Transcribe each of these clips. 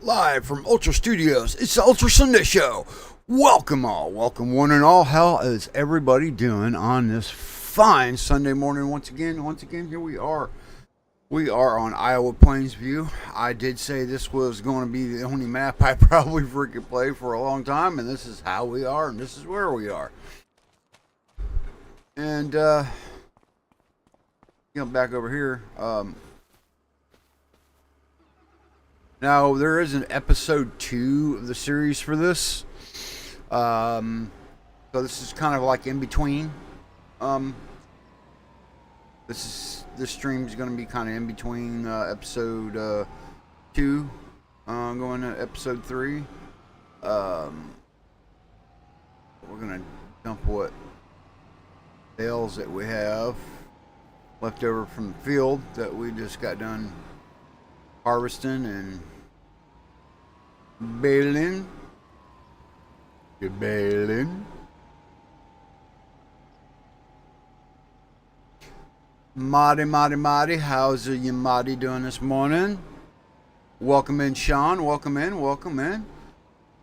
Live from Ultra Studios, it's the Ultra Sunday Show. Welcome all, welcome one and all. How is everybody doing on this fine Sunday morning? Once again, here we are. We are on Iowa Plains View. I did say this was going to be the only map I probably freaking play for a long time, and this is how we are, and this is where we are. And, back over here, now, there is an episode 2 of the series for this. So this is kind of like in between. This stream is going to be kind of in between episode 2 going to episode 3. We're going to dump what bales that we have left over from the field that we just got done harvesting and baling. Good baling. Marty, how's your Marty doing this morning? Welcome in, Sean. Welcome in.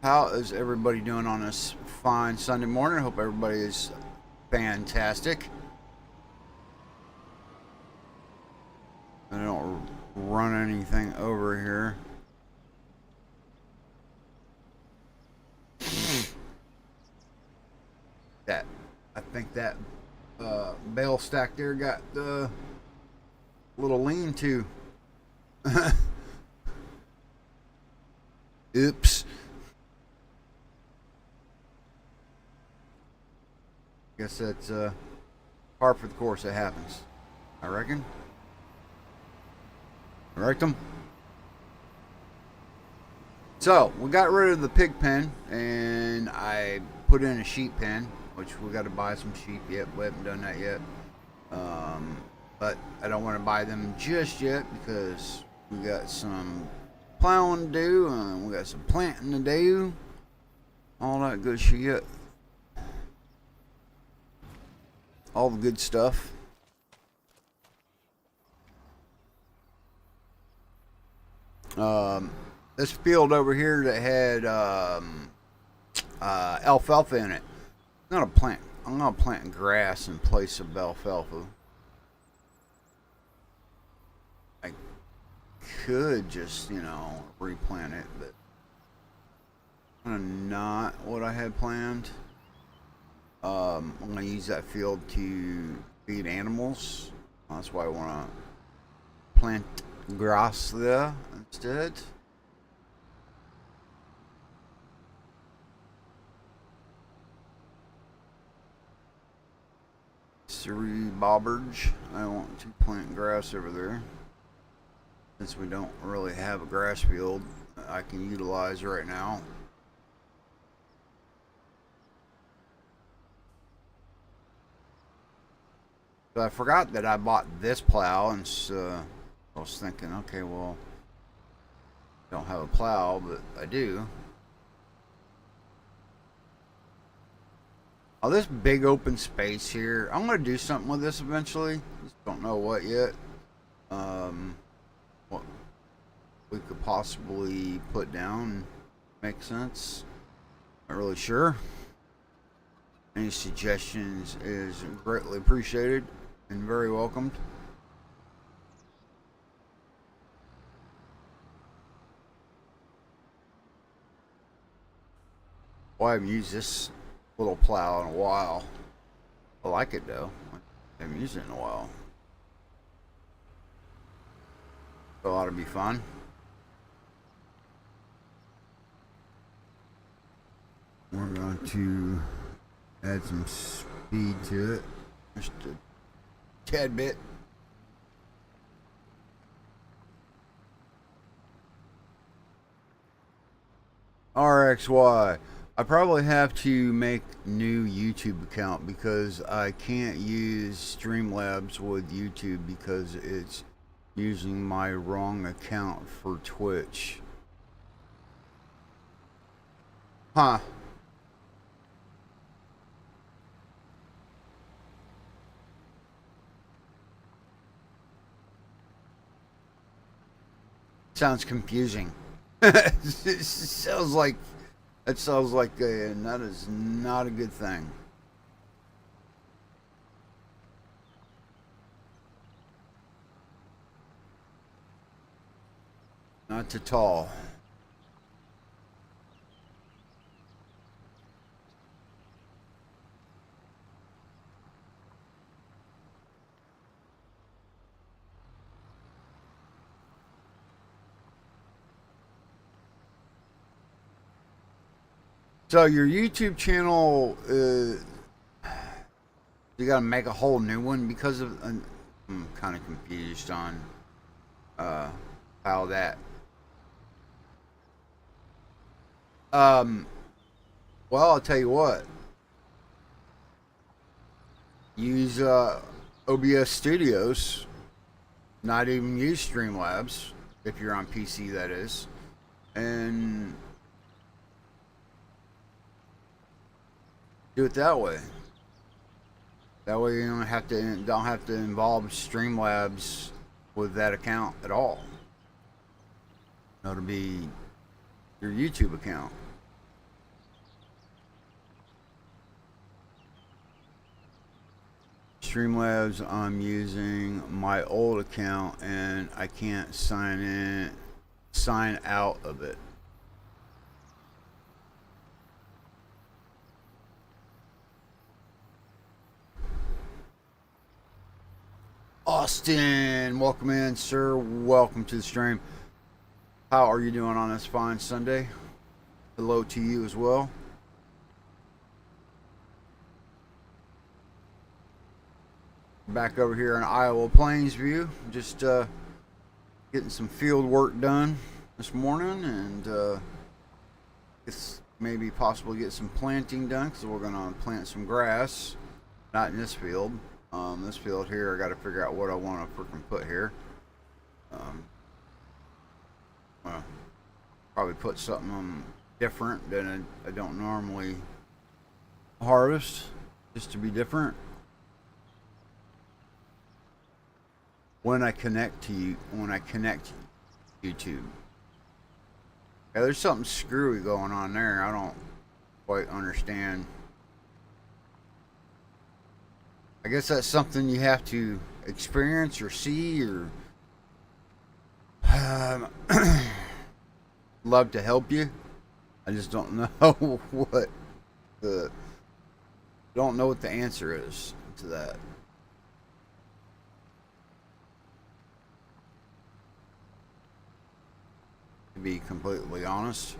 How is everybody doing on this fine Sunday morning? I hope everybody is fantastic. I don't run anything over here. I think that bale stack there got the little lean to. Oops. Guess that's par for the course. It happens, I reckon. Rectum. So we got rid of the pig pen and I put in a sheep pen, which we got to buy some sheep yet. We haven't done that yet. But I don't want to buy them just yet because we got some plowing to do and we got some planting to do. All that good shit. All the good stuff. This field over here that had alfalfa in it. I'm gonna plant grass in place of alfalfa. I could just, replant it, but kind of not what I had planned. I'm gonna use that field to feed animals. That's why I want to plant grass there instead. Three bobbards. I want to plant grass over there. Since we don't really have a grass field I can utilize right now. So I forgot that I bought this plow, and so I was thinking, okay, well, I don't have a plow, but I do. Oh, this big open space here. I'm going to do something with this eventually. Just don't know what yet. What we could possibly put down make sense. Not really sure. Any suggestions is greatly appreciated and very welcomed. Well, I haven't used this little plow in a while. I like it though. I haven't used it in a while. So it ought to be fun. We're going to add some speed to it. Just a tad bit. RXY. I probably have to make new YouTube account because I can't use Streamlabs with YouTube because it's using my wrong account for Twitch. Huh. Sounds confusing. It sounds like that sounds like and that is not a good thing. Not at all. So your YouTube channel, you got to make a whole new one because of. I'm kind of confused on uh, how that. Um, well, I'll tell you what. Use OBS Studios. Not even use Streamlabs if you're on PC, that is, and do it that way. That way you don't have to involve Streamlabs with that account at all. It'll be your YouTube account. Streamlabs, I'm using my old account and I can't sign out of it. Austin, welcome in, sir. Welcome to the stream. How are you doing on this fine Sunday? Hello to you as well. Back over here in Iowa Plains View, just getting some field work done this morning, and it's maybe possible to get some planting done because we're going to plant some grass. Not in this field. This field here, I got to figure out what I want to freaking put here. Probably put something different than I don't normally harvest, just to be different. When I connect to YouTube. Yeah, there's something screwy going on there. I don't quite understand. I guess that's something you have to experience or see or love to help you. I just don't know what the answer is to that. To be completely honest.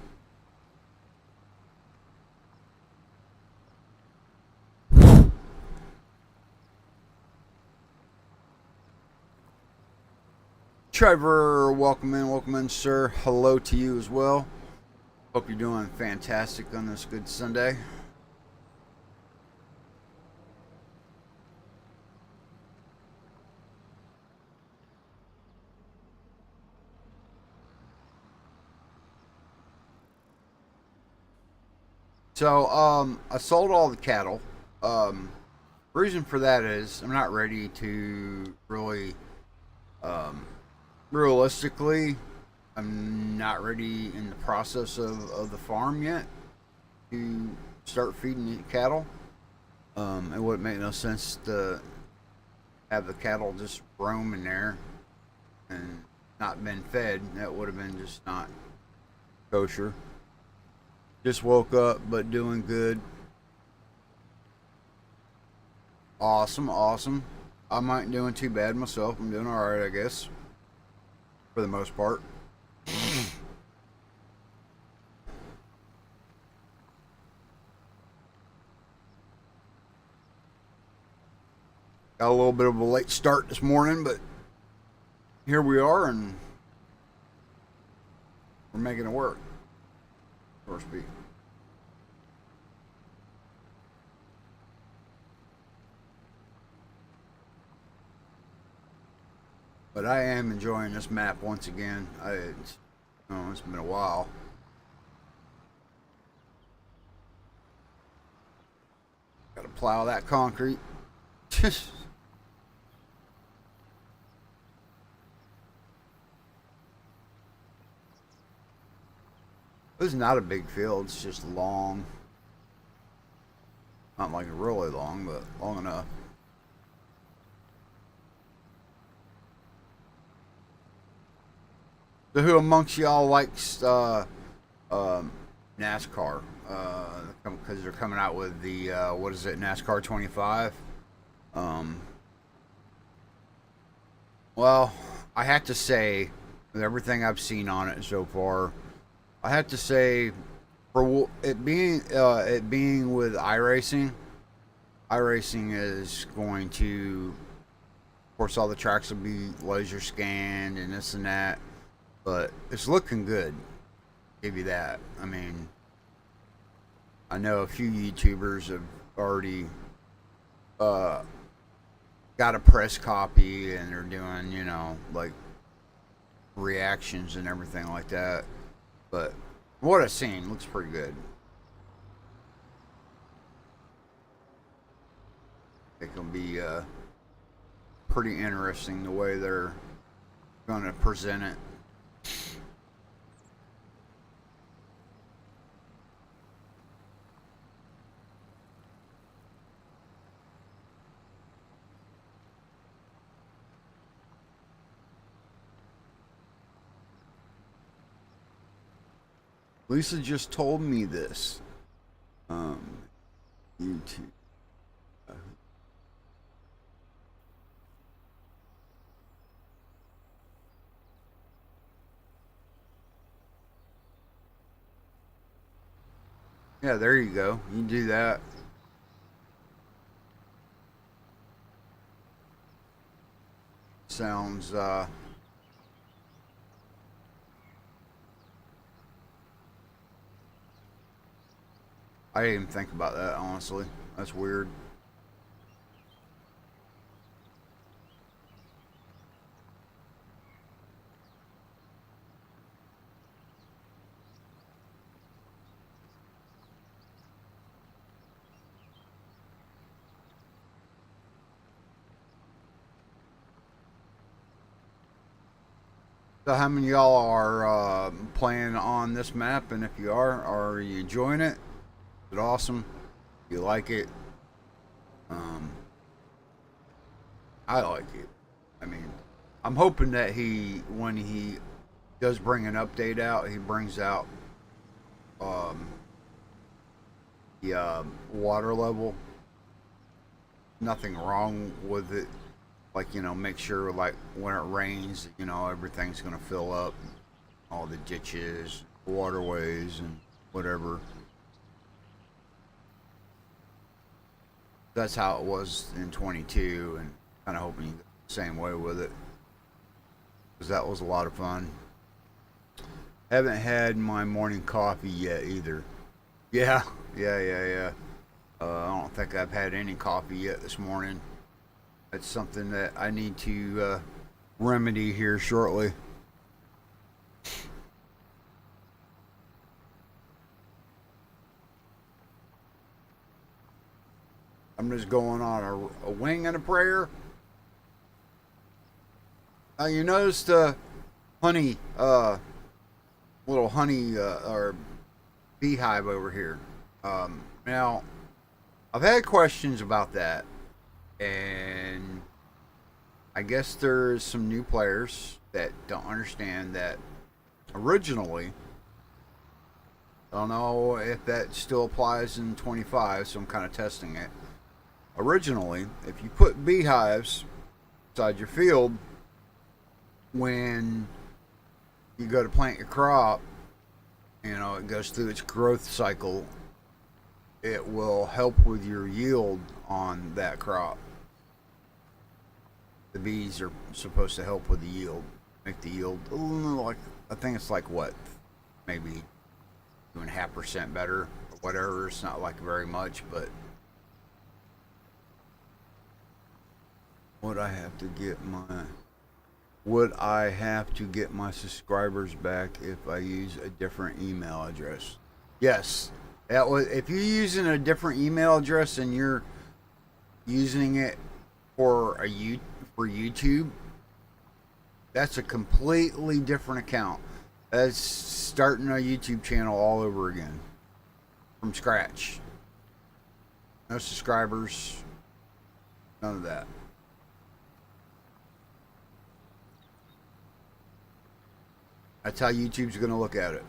Trevor, welcome in, sir. Hello to you as well. Hope you're doing fantastic on this good Sunday. So, I sold all the cattle. Reason for that is I'm not ready to really, realistically, I'm not ready in the process of the farm yet to start feeding the cattle. It wouldn't make no sense to have the cattle just roam in there and not been fed. That would have been just not kosher. Just woke up, but doing good. Awesome, awesome. I'm not doing too bad myself. I'm doing alright, I guess. For the most part. Got a little bit of a late start this morning, but here we are, and we're making it work. So to speak. But I am enjoying this map once again. It's been a while. Got to plow that concrete. It's not a big field. It's just long. Not like really long, but long enough. So who amongst y'all likes NASCAR? Because they're coming out with the what is it, NASCAR 25? Um, well, I have to say, with everything I've seen on it so far, I have to say, for it being with iRacing is going to, of course, all the tracks will be laser scanned and this and that, but it's looking good. Give you that. I mean, I know a few YouTubers have already uh, got a press copy and they're doing, like reactions and everything like that. But what I've seen looks pretty good. It can be pretty interesting the way they're going to present it. Lisa just told me this. YouTube. Yeah, there you go. You can do that. Sounds I didn't even think about that, honestly. That's weird. So, how many of y'all are playing on this map? And if you are you enjoying it? Is it awesome? Do you like it? Um, I like it. I mean, I'm hoping that when he does bring an update out, he brings out um, the water level. Nothing wrong with it. Like, make sure, like, when it rains, everything's going to fill up. All the ditches, waterways, and whatever. That's how it was in 22, and kind of hoping you go the same way with it. Because that was a lot of fun. Haven't had my morning coffee yet either. Yeah, yeah. I don't think I've had any coffee yet this morning. That's something that I need to remedy here shortly. I'm just going on a wing and a prayer. You noticed the honey, little honey or beehive over here. Now, I've had questions about that, and I guess there's some new players that don't understand that originally. I don't know if that still applies in 25, so I'm kind of testing it. Originally, if you put beehives inside your field, when you go to plant your crop, it goes through its growth cycle. It will help with your yield on that crop. The bees are supposed to help with the yield, make the yield like, I think it's like what, maybe 2.5% better or whatever. It's not like very much, but would I have to get my subscribers back if I use a different email address? Yes. If you're using a different email address and you're using it for YouTube, that's a completely different account. That's starting a YouTube channel all over again from scratch. No subscribers, none of that. That's how YouTube's going to look at it.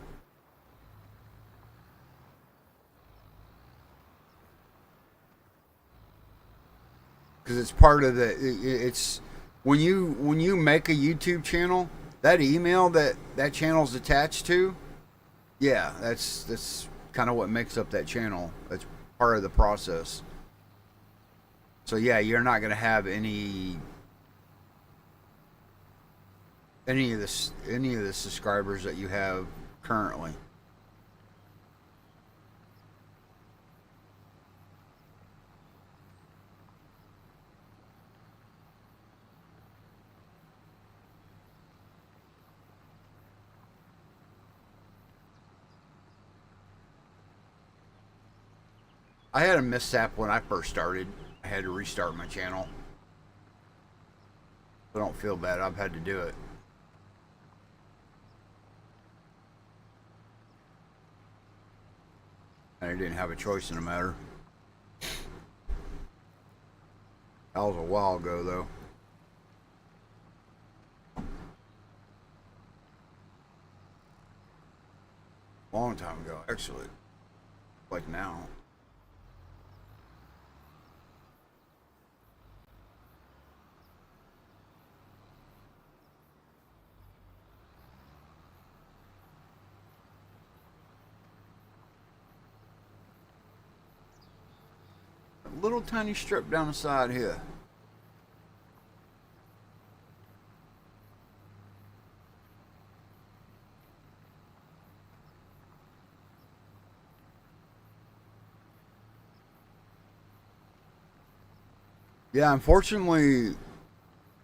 Because it's part of the. It's when you make a YouTube channel, that email that channel's attached to, yeah, that's kind of what makes up that channel. That's part of the process. So yeah, you're not going to have any of the subscribers that you have currently. I had a mishap when I first started. I had to restart my channel. I don't feel bad. I've had to do it. And I didn't have a choice in the matter. That was a while ago, though. Long time ago, actually. Like now. Little tiny strip down the side here. Yeah, unfortunately,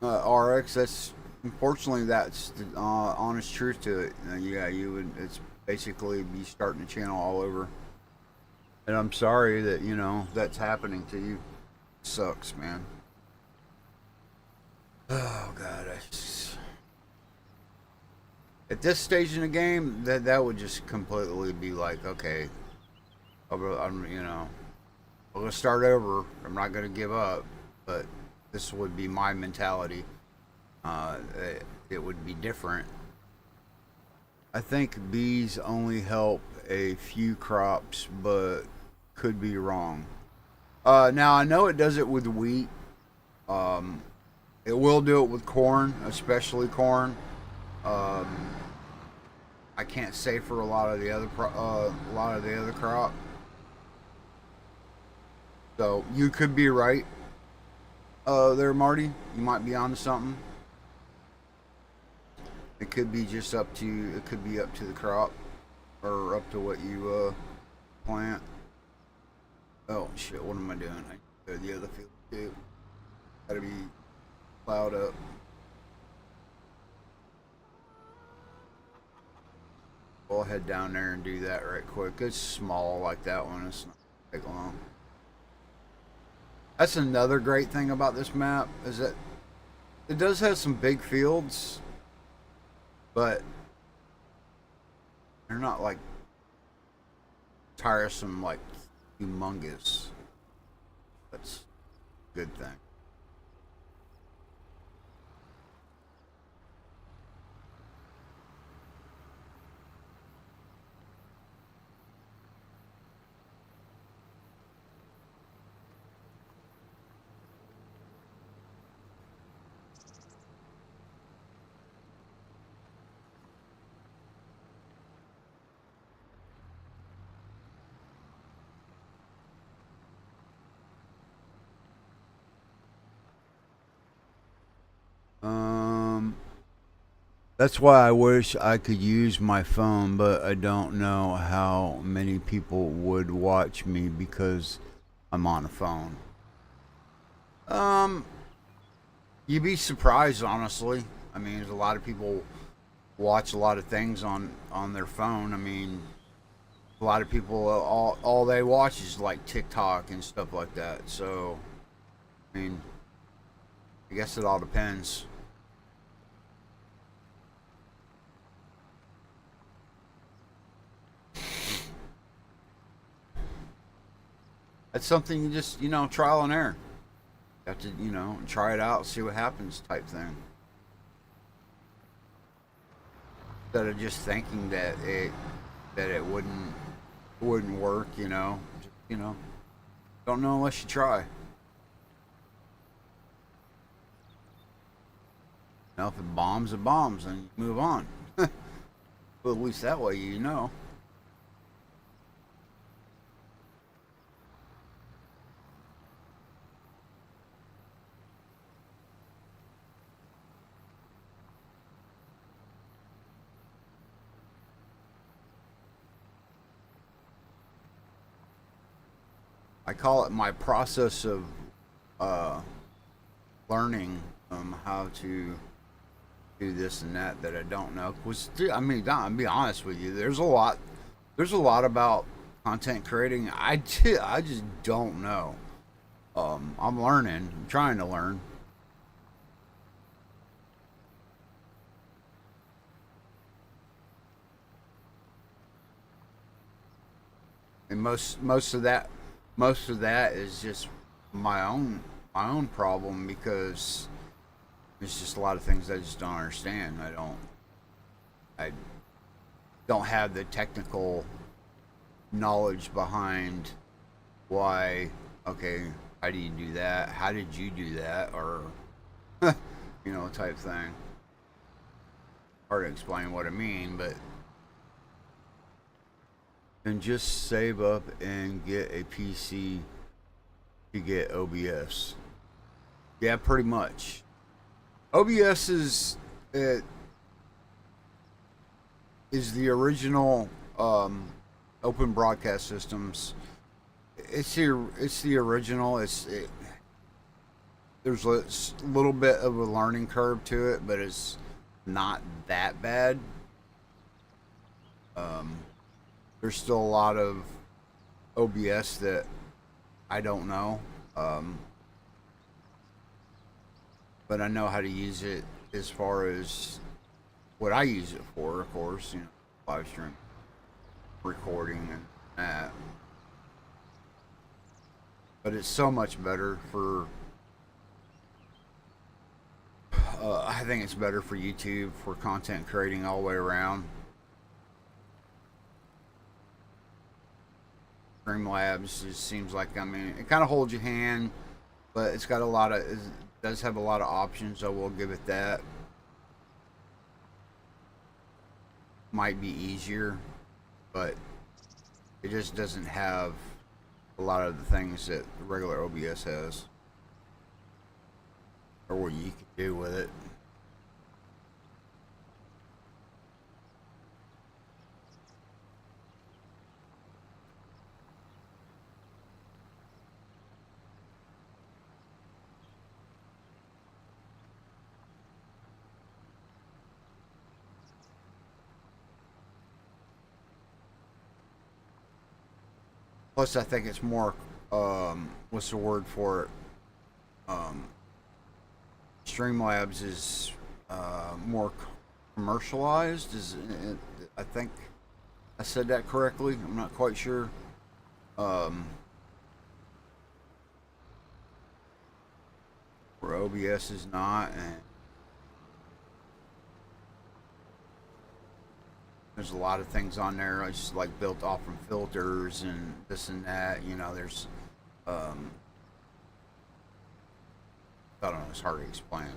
RX. That's the honest truth to it. Yeah, you would. It's basically be starting a channel all over. And I'm sorry that that's happening to you. Sucks, man. Oh God, at this stage in the game, that would just completely be like, okay, I'm gonna start over. I'm not gonna give up, but this would be my mentality. It would be different. I think bees only help a few crops, but could be wrong. Now I know it does it with wheat. Um, it will do it with corn, especially corn. Um, I can't say for a lot of the other crop. So you could be right, there, Marty. You might be onto something. It could be just up to it could be up to the crop, or up to what you plant. Oh shit! What am I doing? I go to the other field too. Gotta be plowed up. We'll head down there and do that right quick. It's small like that one. It's not take long. That's another great thing about this map is that it does have some big fields, but they're not like tiresome, like humongous. That's a good thing. Um, that's why I wish I could use my phone, but I don't know how many people would watch me because I'm on a phone. Um, you'd be surprised, honestly. I mean, there's a lot of people watch a lot of things on their phone. I mean, a lot of people all they watch is like TikTok and stuff like that. So, I mean, I guess it all depends. That's something you just, trial and error. You have to, try it out, see what happens type thing. Instead of just thinking that it wouldn't work, just, don't know unless you try. If it bombs, it bombs, and you move on. Well, at least that way you know. I call it my process of uh, learning how to do this and that I don't know. Cause I mean, I'll be honest with you. There's a lot. There's a lot about content creating. I just don't know. I'm learning. I'm trying to learn. And most of that is just my own problem because there's just a lot of things I just don't understand. I don't have the technical knowledge behind why. Okay, how do you do that? How did you do that? Or type thing. Hard to explain what I mean, but then just save up and get a PC to get OBS. Yeah, pretty much. OBS is the original open broadcast systems. It's the original. There's a little bit of a learning curve to it, but it's not that bad. Um, there's still a lot of OBS that I don't know, but I know how to use it as far as what I use it for. Of course, live stream, recording, and that. But it's so much better for. I think it's better for YouTube for content creating all the way around. Streamlabs just seems like it kind of holds your hand, but it's got it does have a lot of options. So we'll give it that. Might be easier, but it just doesn't have a lot of the things that the regular OBS has, or what you can do with it. Plus, I think it's more. What's the word for it? Um, Streamlabs is more commercialized. I think I said that correctly. I'm not quite sure. Um, where OBS is not, and there's a lot of things on there. It's like built off from filters and this and that. There's um, I don't know. It's hard to explain,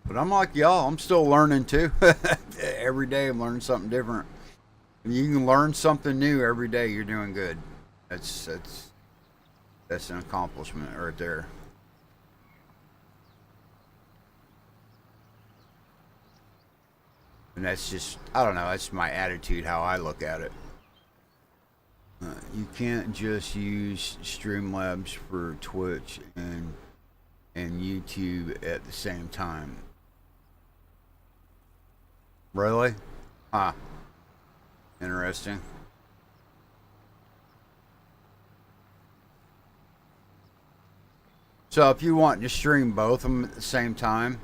but I'm like y'all. I'm still learning too. Every day I'm learning something different. If you can learn something new every day, you're doing good. That's an accomplishment right there. And that's just, I don't know, that's my attitude, how I look at it. You can't just use Streamlabs for Twitch and YouTube at the same time. Really? Huh. Interesting. So if you want to stream both of them at the same time,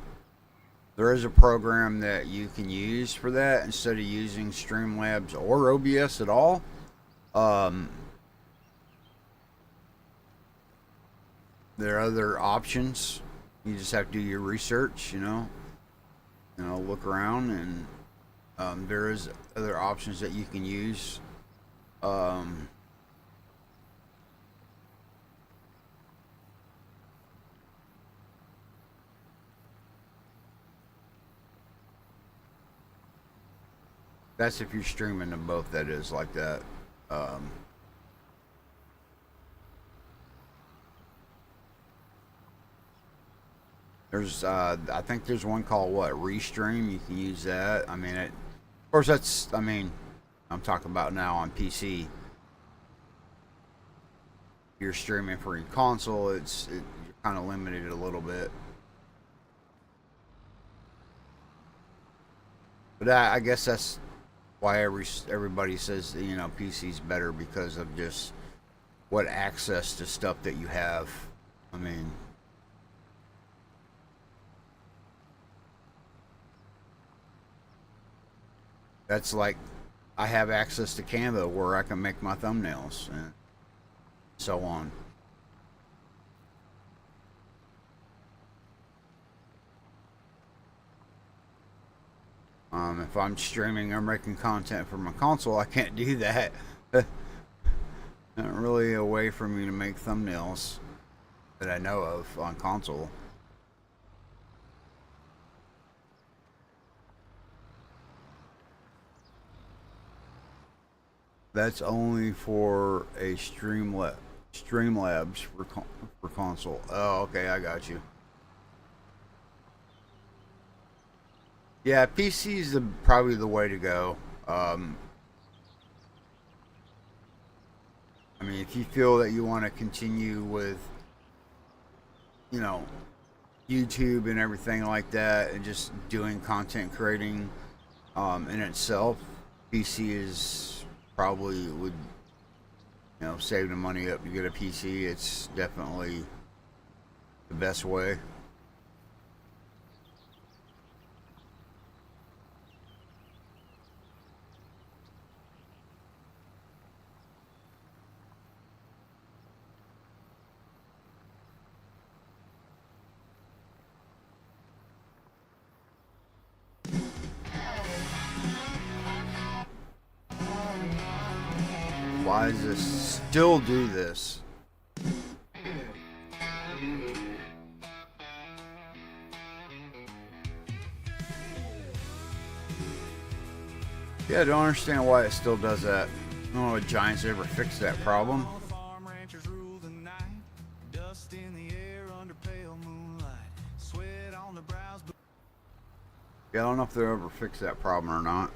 There is a program that you can use for that instead of using Streamlabs or OBS at all. Um, there are other options. You just have to do your research, look around, and there is other options that you can use. Um, that's if you're streaming them both. That is like that. Um, I think there's one called Restream. You can use that. I mean, of course, I'm talking about now on PC. If you're streaming for your console, you're kind of limited a little bit. But I guess that's why everybody says PC's better, because of just what access to stuff that you have. I mean, that's like I have access to Canva where I can make my thumbnails and so on. If I'm streaming or making content for my console, I can't do that. Not really a way for me to make thumbnails that I know of on console. That's only for a Streamlabs for console. Oh, okay, I got you. Yeah, PC is probably the way to go. I mean, if you feel that you want to continue with, you know, YouTube and everything like that, and just doing content creating in itself, PC is probably would save the money up to get a PC. It's definitely the best way. Why does this still do this? Yeah, I don't understand why it still does that. I don't know if Giants ever fixed that problem. Yeah, I don't know if they'll ever fix that problem or not.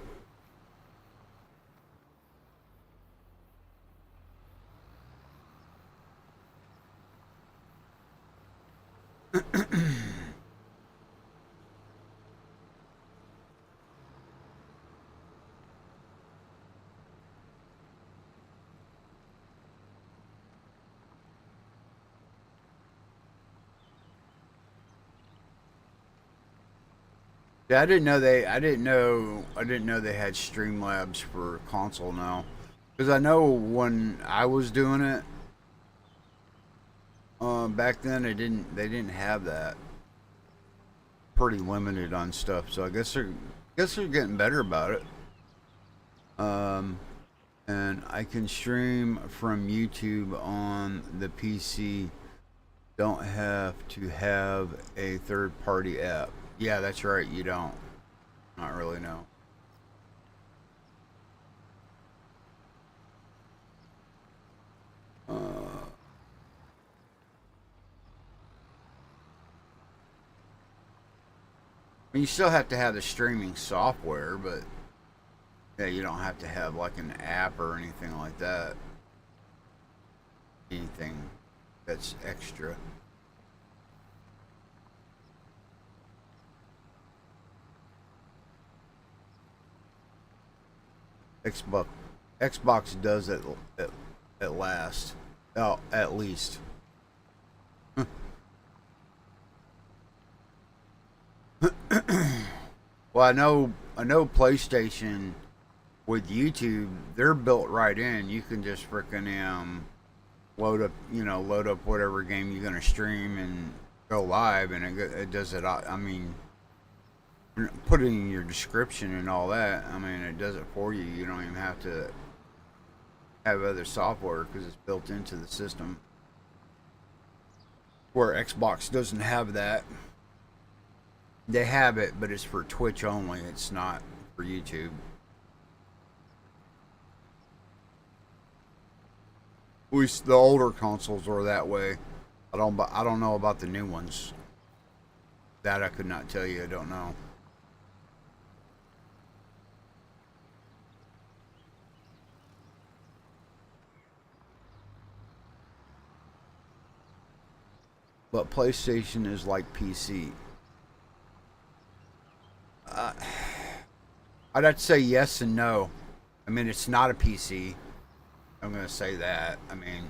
Yeah, I didn't know they had Streamlabs for console now. Because I know when I was doing it, back then they didn't have that. Pretty limited on stuff, so I guess they're getting better about it. Um, and I can stream from YouTube on the PC. Don't have to have a third party app. Yeah, that's right. You don't. Not really, no. I mean, you still have to have the streaming software, but yeah, you don't have to have like an app or anything like that. Anything that's extra. Xbox Xbox does it at last. Oh, at least. Well, I know PlayStation with YouTube, they're built right in. You can just freaking load up whatever game you're gonna stream and go live, and it does it. I mean, put it in your description and all that. I mean, it does it for you. You don't even have to have other software because it's built into the system. Where Xbox doesn't have that. They have it, but it's for Twitch only. It's not for YouTube. At least the older consoles are that way. I don't know about the new ones. That I could not tell you. I don't know. But PlayStation is like PC. Uh, I'd have to say yes and no. I mean, it's not a PC. I'm going to say that. I mean,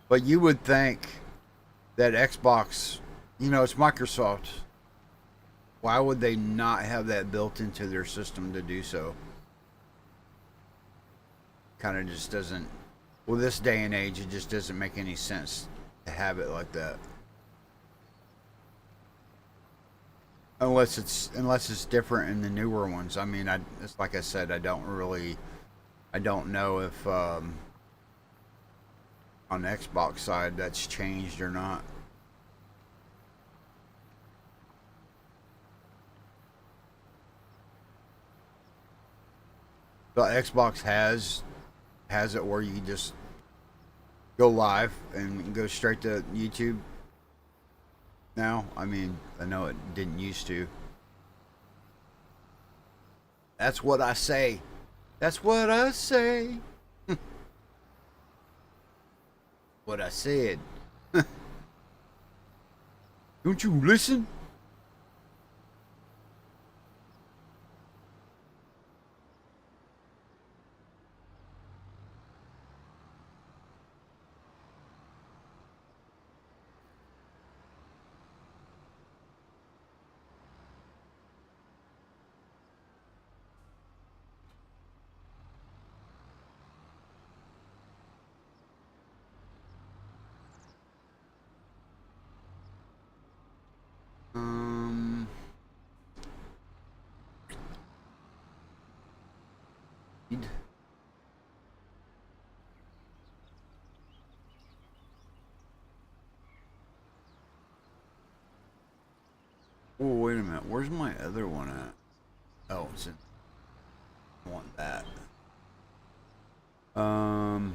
but you would think that Xbox, it's Microsoft. Why would they not have that built into their system to do so? Kind of just doesn't. Well, this day and age, it just doesn't make any sense to have it like that. Unless it's different in the newer ones. I mean, it's like I said, I don't know if on the Xbox side that's changed or not. But Xbox has it where you just go live and go straight to YouTube now. I mean, I know it didn't used to. That's what I say. That's what I say. What I said. Don't you listen? Um, oh, wait a minute. Where's my other one at? Oh, I want that. Um,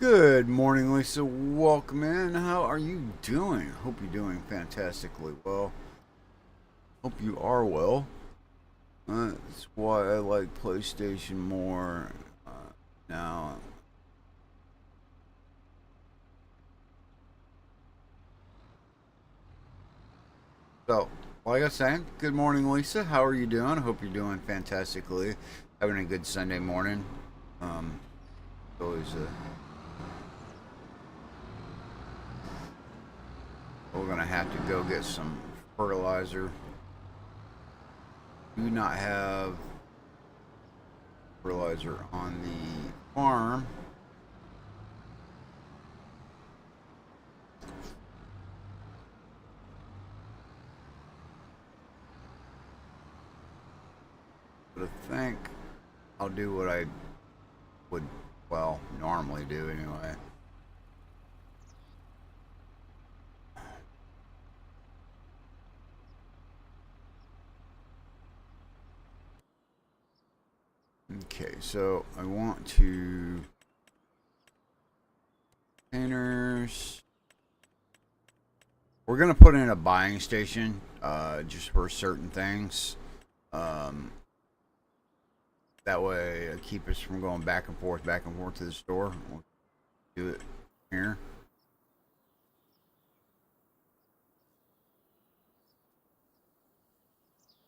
Good morning, Lisa. Welcome in. How are you doing? Hope you're doing fantastically well. Hope you are well. That's why I like PlayStation more now. So, like I was saying, good morning, Lisa. How are you doing? Hope you're doing fantastically. Having a good Sunday morning. Always we're gonna have to go get some fertilizer. Do not have fertilizer on the farm. But I think I'll do what I would, well, normally do anyway. Okay, so I want to containers. We're gonna put in a buying station, just for certain things. That way, it keep us from going back and forth to the store. We'll do it here.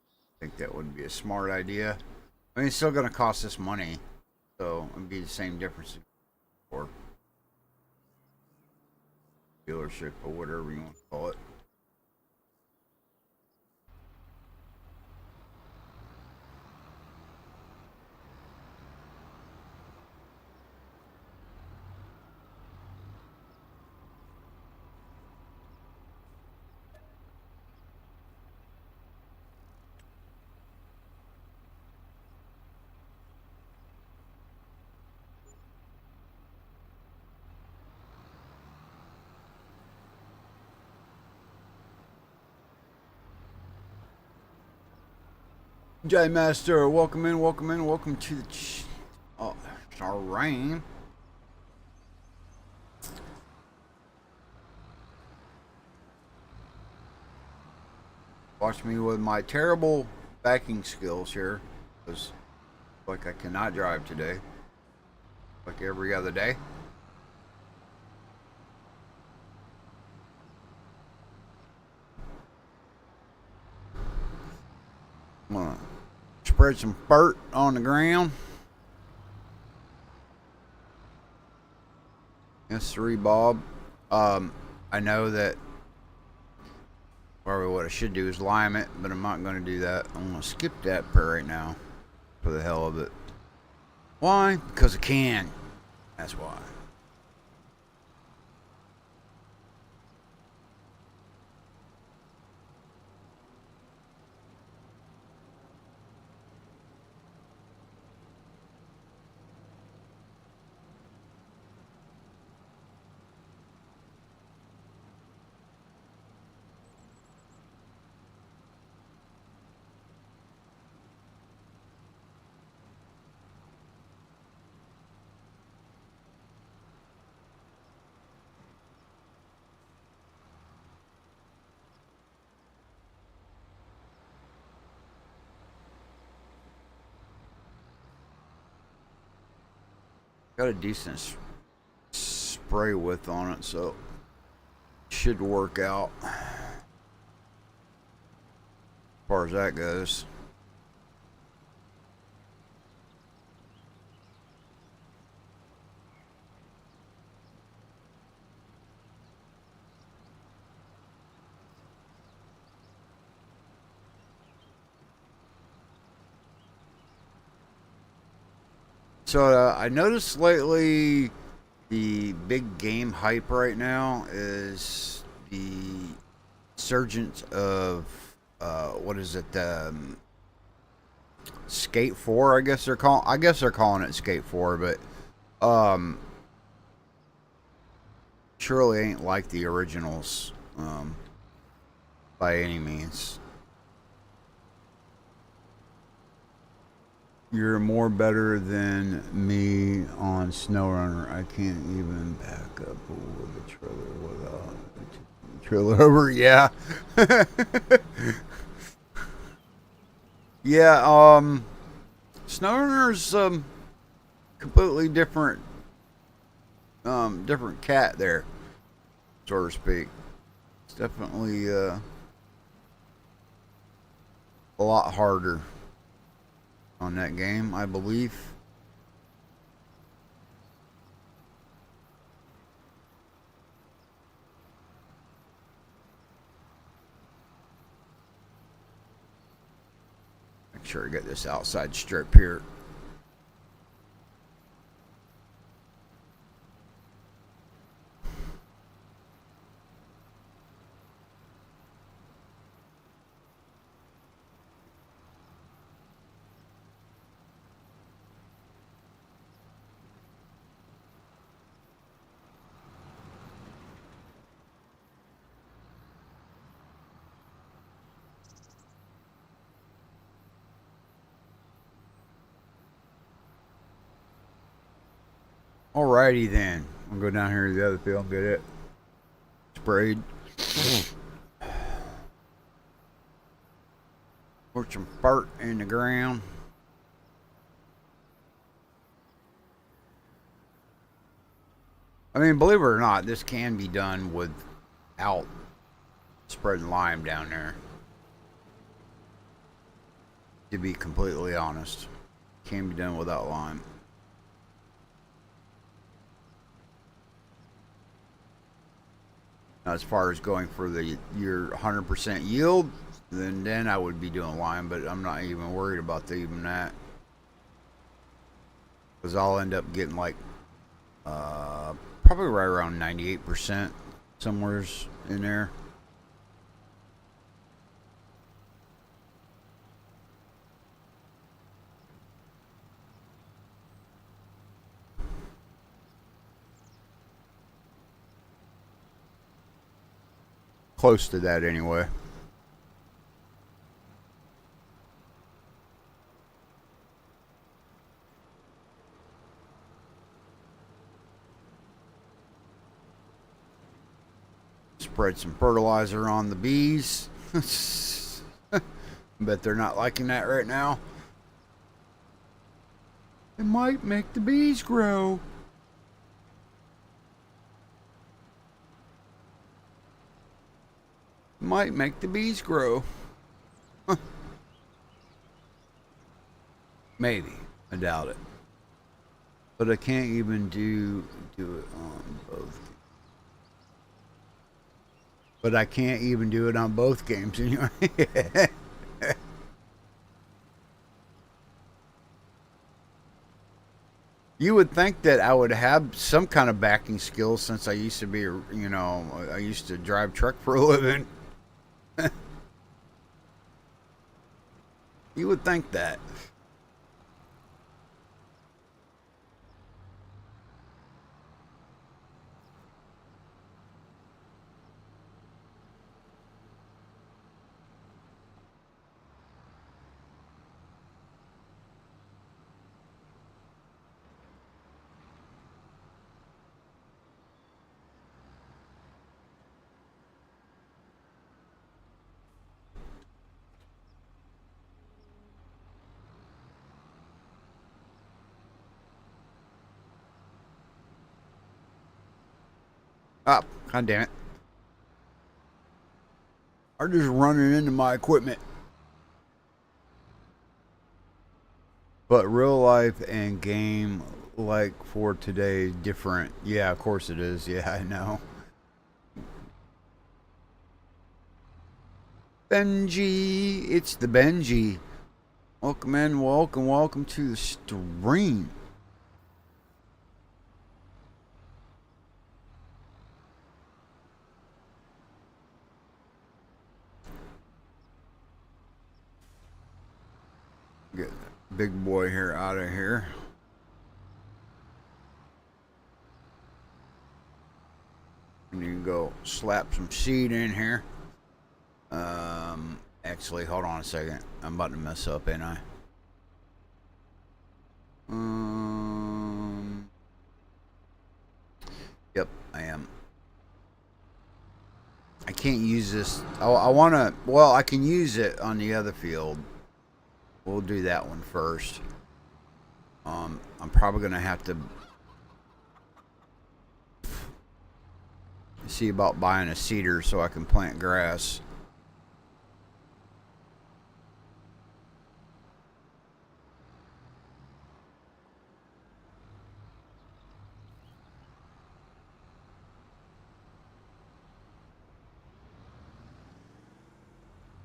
I think that would be a smart idea. I mean, it's still going to cost us money, so it'd be the same difference for dealer dealership or whatever you want to call it. J Master, welcome in, welcome in, welcome to the oh, our rain. Watch me with my terrible backing skills here, because like I cannot drive today, like every other day. I'm gonna spread some dirt on the ground. Yes, 3 Bob. I know that probably what I should do is lime it, but I'm not going to do that. I'm going to skip that part right now for the hell of it. Why? Because I can. That's why. Got a decent spray width on it, so it should work out as far as that goes. So I noticed lately the big game hype right now is the surgence of what is it? Skate 4, I guess they're calling. I guess they're calling it Skate 4, but surely ain't like the originals by any means. You're more better than me on SnowRunner. I can't even back up with a trailer without a trailer over. Yeah. Yeah, SnowRunner's completely different different cat there, so to speak. It's definitely a lot harder on that game, I believe. Make sure I get this outside strip here. Alrighty then. I'll go down here to the other field and get it sprayed. Put some dirt in the ground. I mean, believe it or not, this can be done without spreading lime down there. To be completely honest, can be done without lime. As far as going for your 100% yield, then I would be doing lime, but I'm not even worried about even that, because I'll end up getting like probably right around 98%, somewhere's in there. Close to that anyway. Spread some fertilizer on the bees. Bet they're not liking that right now. It might make the bees grow. Might make the bees grow. Maybe. I doubt it. But I can't even do it on both. But I can't even do it on both games anyway. You would think that I would have some kind of backing skills, since I used to be, I used to drive truck for a living. You would think that. Oh, god damn it. I'm just running into my equipment. But real life and game, like for today, different. Yeah, of course it is. Yeah, I know. Benji, it's the Benji. Welcome in, welcome to the stream. Get the big boy here out of here. And you can go slap some seed in here. Actually, hold on a second. I'm about to mess up, ain't I? Yep, I am. I can't use this. I want to. Well, I can use it on the other field. We'll do that one first. I'm probably gonna have to see about buying a seeder so I can plant grass.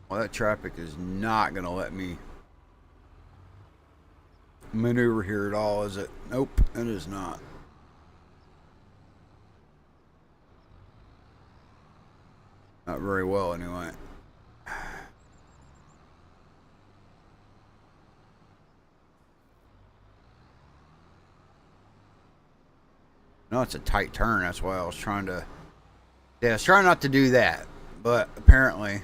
Well, that traffic is not gonna let me maneuver here at all, is it? Nope, it is not. Not very well, anyway. No, it's a tight turn. That's why I was trying to. Yeah, I was trying not to do that, but apparently.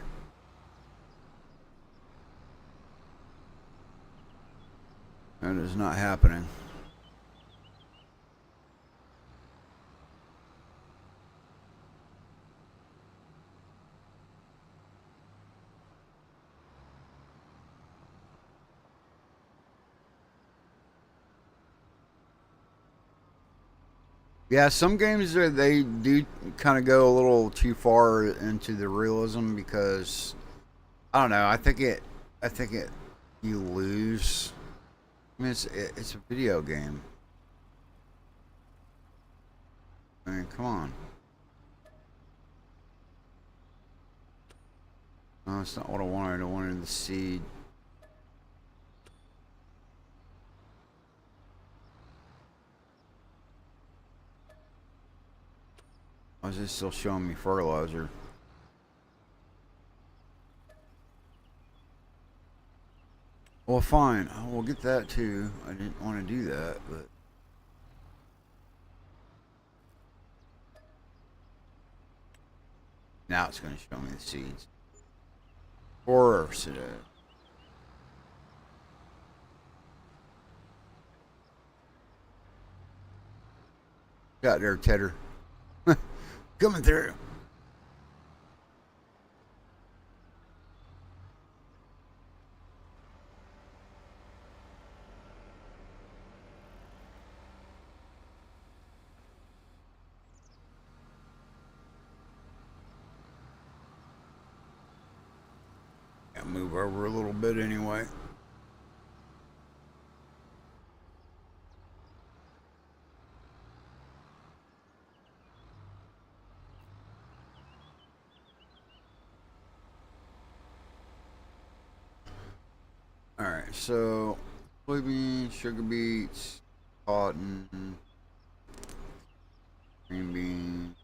That is not happening. Yeah, some games they do kind of go a little too far into the realism, because I don't know. I think it. You lose. I mean, it's a video game. I mean, come on. No, that's not what I wanted. I wanted the seed. Why is this still showing me fertilizer? Well, fine. We'll get that too. I didn't want to do that, but... Now it's going to show me the seeds. Of course it is. Got there, Tedder. Coming through. Gotta move over a little bit anyway. Alright, so soybeans, sugar beets, cotton, green beans.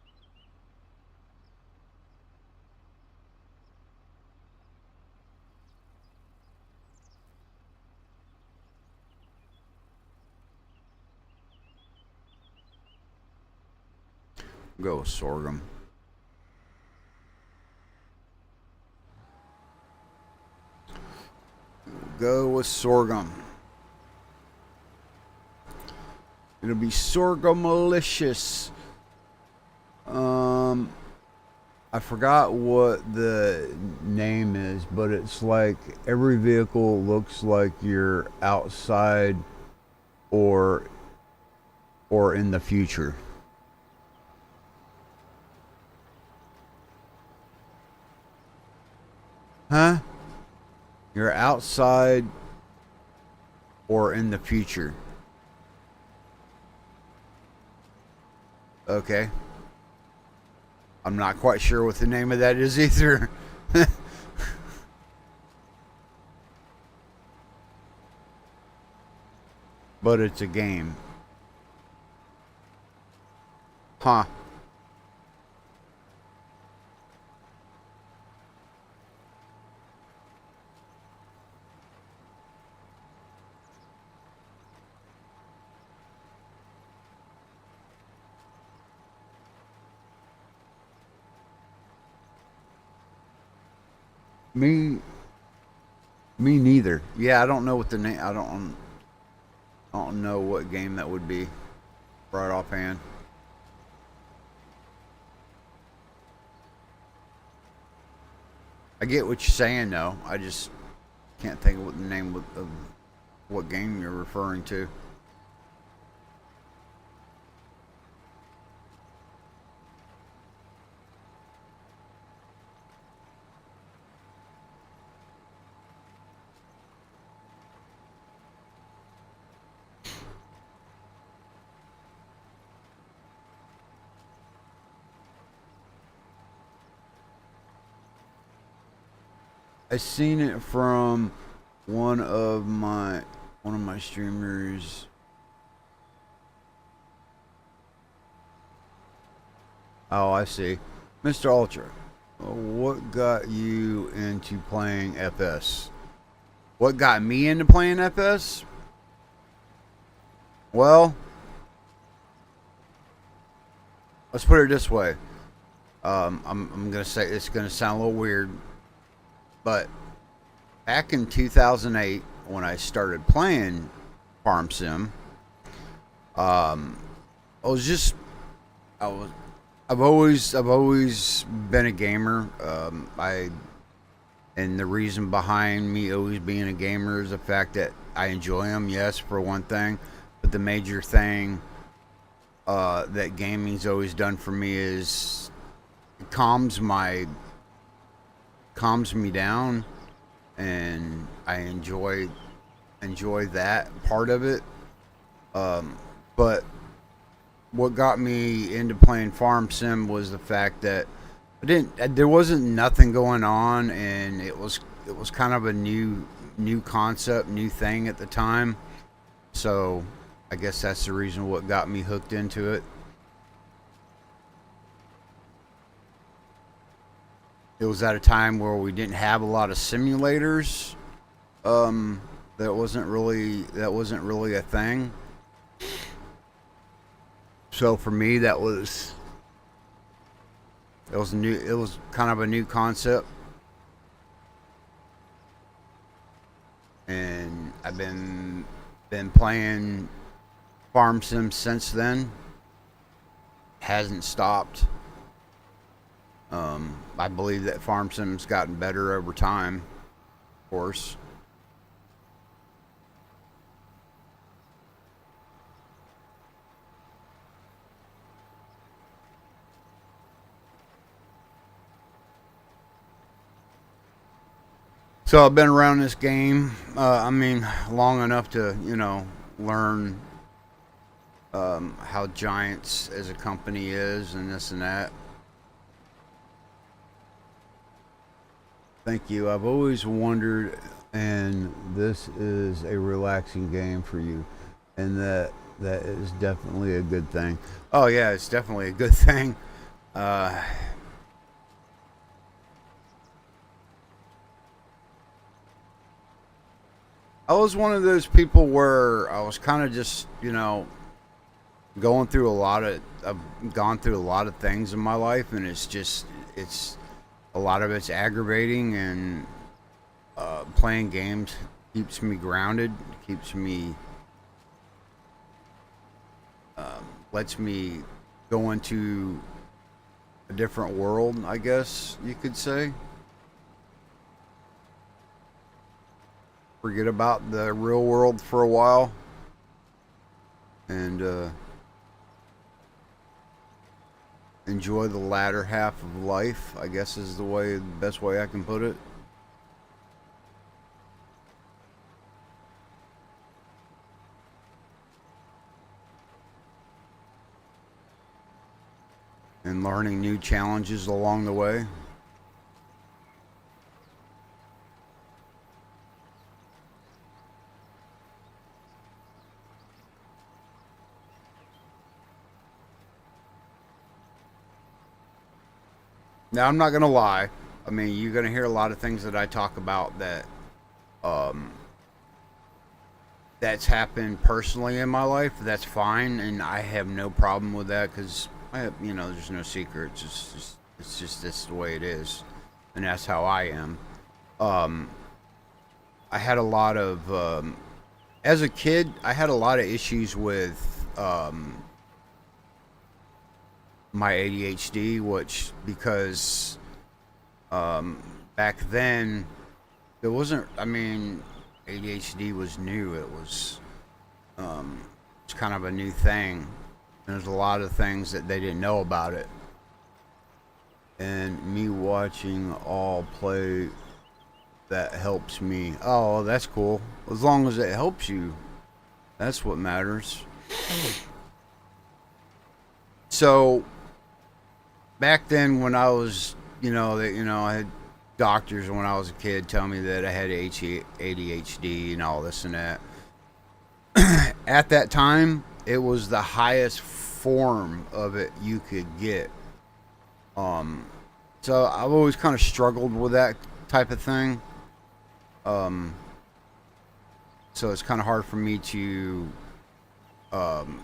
Go with sorghum. Go with sorghum. It'll be sorghum-malicious. I forgot what the name is, but it's like every vehicle looks like you're outside or in the future. Huh? You're outside or in the future. Okay. I'm not quite sure what the name of that is either. But it's a game. Huh. Me neither. Yeah, I don't know what the name. I don't know what game that would be right offhand. I get what you're saying though. I just can't think of what the name of what game you're referring to. I seen it from one of my streamers. Oh, I see. Mr. Ultra, what got you into playing FS? What got me into playing FS? Well, let's put it this way. I'm gonna say it's gonna sound a little weird, but back in 2008 when I started playing Farm Sim, I was just I was I've always been a gamer. And the reason behind me always being a gamer is the fact that I enjoy them. Yes, for one thing, but the major thing that gaming's always done for me is it calms me down, and I enjoy that part of it. But what got me into playing Farm Sim was the fact that I didn't. There wasn't nothing going on, and it was kind of a new concept, new thing at the time. So I guess that's the reason what got me hooked into it. It was at a time where we didn't have a lot of simulators. That wasn't really a thing. So for me, that was new. It was kind of a new concept, and I've been playing Farm Sim since then. Hasn't stopped. I believe that Farm Sim's gotten better over time, of course. So I've been around this game. I mean, long enough to learn how Giants as a company is and this and that. Thank you. I've always wondered, and this is a relaxing game for you, and that is definitely a good thing. Oh yeah, it's definitely a good thing. Uh, I was one of those people where I was kind of just going through a lot of I've gone through a lot of things in my life, and it's a lot of it's aggravating, and playing games keeps me grounded, keeps me lets me go into a different world, I guess you could say. Forget about the real world for a while, and enjoy the latter half of life, I guess is the best way I can put it. And learning new challenges along the way. Now, I'm not gonna lie. I mean, you're gonna hear a lot of things that I talk about um, that's happened personally in my life. That's fine, and I have no problem with that because there's no secrets. It's just this is the way it is, and that's how I am. Um, I had a lot of as a kid. I had a lot of issues with my ADHD, which because back then there wasn't. I mean, ADHD was new. It's kind of a new thing. There's a lot of things that they didn't know about it, and me watching all play that helps me. Oh, that's cool. As long as it helps you, that's what matters. So back then, when I was, I had doctors when I was a kid tell me that I had ADHD and all this and that. At that time, it was the highest form of it you could get. Um, so I've always kind of struggled with that type of thing. Um, so it's kind of hard for me to. Um,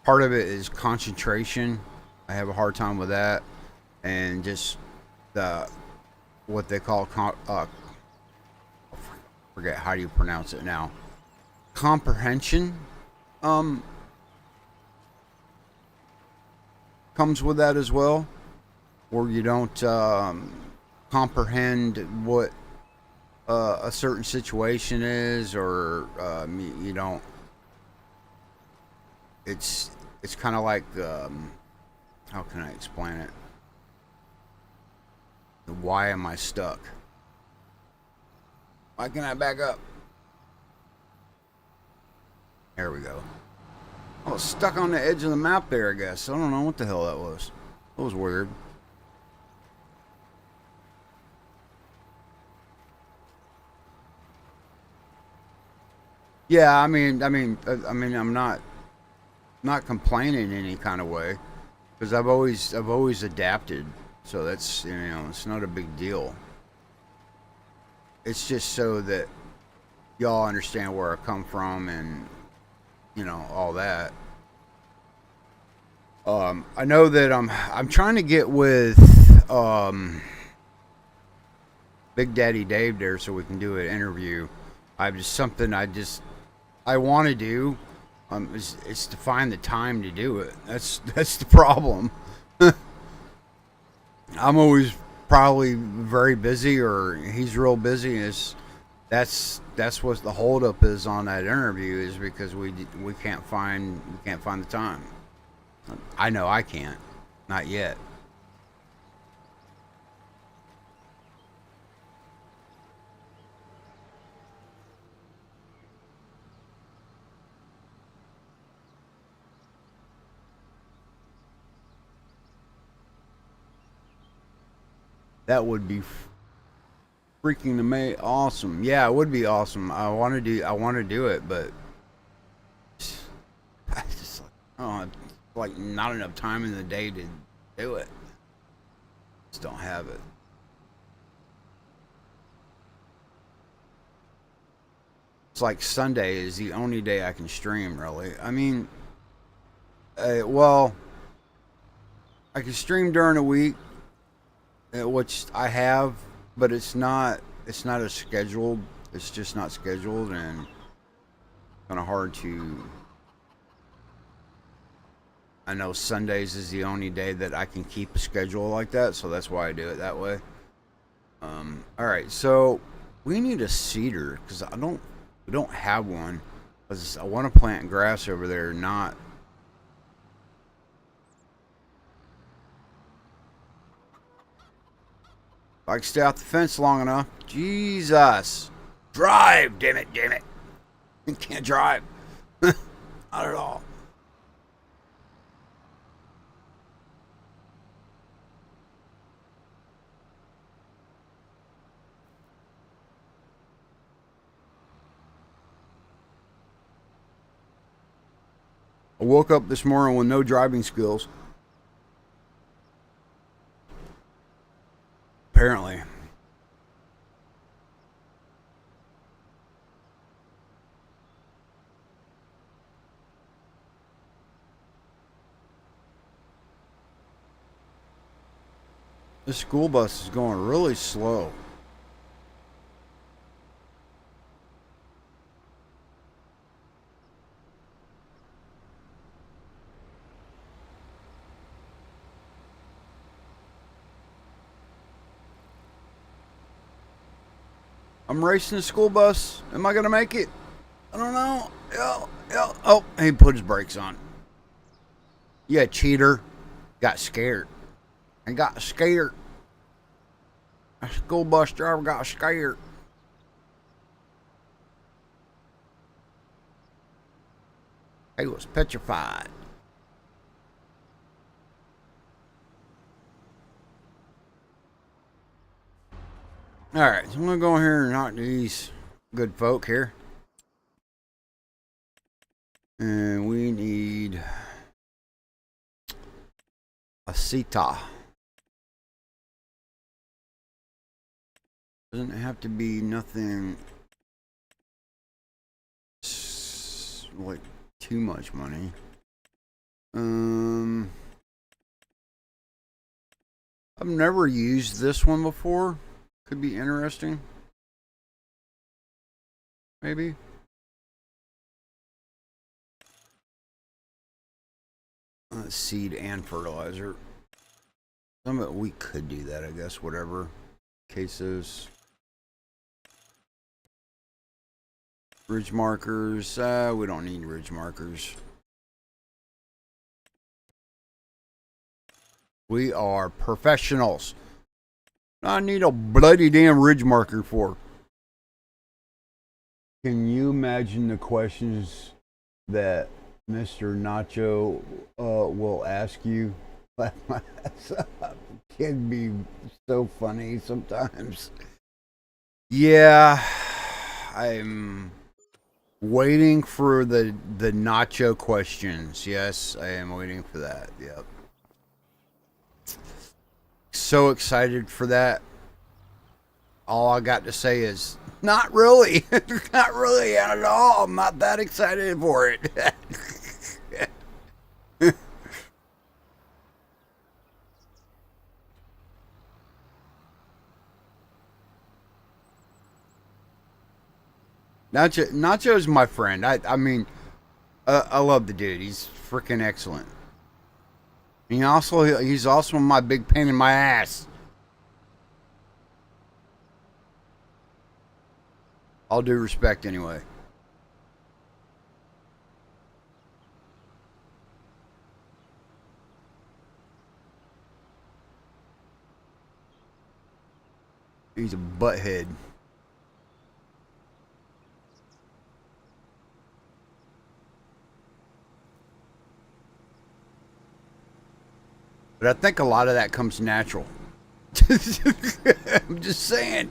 Part of it is concentration. I have a hard time with that, and just the what they call forget how do you pronounce it now. Comprehension um, comes with that as well, where you don't comprehend what a certain situation is, or you don't. It's kind of like how can I explain it? Why am I stuck? Why can I back up? There we go. I was stuck on the edge of the map there, I guess. I don't know what the hell that was. It was weird. Yeah, I'm not complaining in any kind of way because I've always adapted. So that's, it's not a big deal. It's just so that y'all understand where I come from and all that. I know that I'm trying to get with Big Daddy Dave there so we can do an interview. I just something I want to do. It's to find the time to do it. That's the problem. I'm always probably very busy, or he's real busy. That's what the holdup is on that interview, is because we can't find the time. I know I can't, not yet. That would be freaking amazing, awesome. Yeah, it would be awesome. I want to do it, but I just like not enough time in the day to do it. Just don't have it. It's like Sunday is the only day I can stream. Really, well, I can stream during the week, which I have, but it's not. It's not as scheduled. It's just not scheduled, and kind of hard to. I know Sundays is the only day that I can keep a schedule like that, so that's why I do it that way. All right, so we need a seeder because we don't have one. Because I want to plant grass over there, not. If I can stay off the fence long enough. Jesus. Drive, damn it, damn it. You can't drive. Not at all. I woke up this morning with no driving skills. Apparently. This school bus is going really slow. I'm racing the school bus. Am I going to make it? I don't know. Yeah. Oh, he put his brakes on. Yeah, cheater. Got scared. And got scared. A school bus driver got scared. He was petrified. Alright, so I'm going to go in here and knock these good folk here. And we need a Sita. Doesn't have to be nothing like too much money. I've never used this one before. Could be interesting. Maybe. Seed and fertilizer. Some of it we could do that, I guess. Whatever. Cases. Ridge markers. We don't need ridge markers. We are professionals. I need a bloody damn ridge marker for. Can you imagine the questions that Mr. Nacho will ask you? Can be so funny sometimes. Yeah, I'm Waiting for the nacho questions. Yes, I am waiting for that. Yep. So excited for that. All I got to say is not really. Not really at all. I'm not that excited for it. Nacho's my friend. I mean, I love the dude. He's freaking excellent. He's also my big pain in my ass. All due respect, anyway. He's a butthead. But I think a lot of that comes natural. I'm just saying.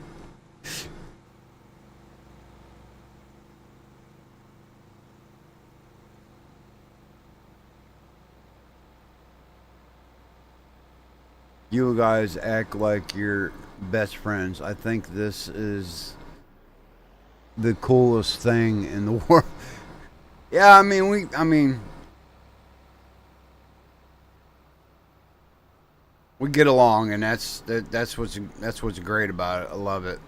You guys act like you're best friends. I think this is the coolest thing in the world. Yeah, we get along, and that's what's great about it. I love it.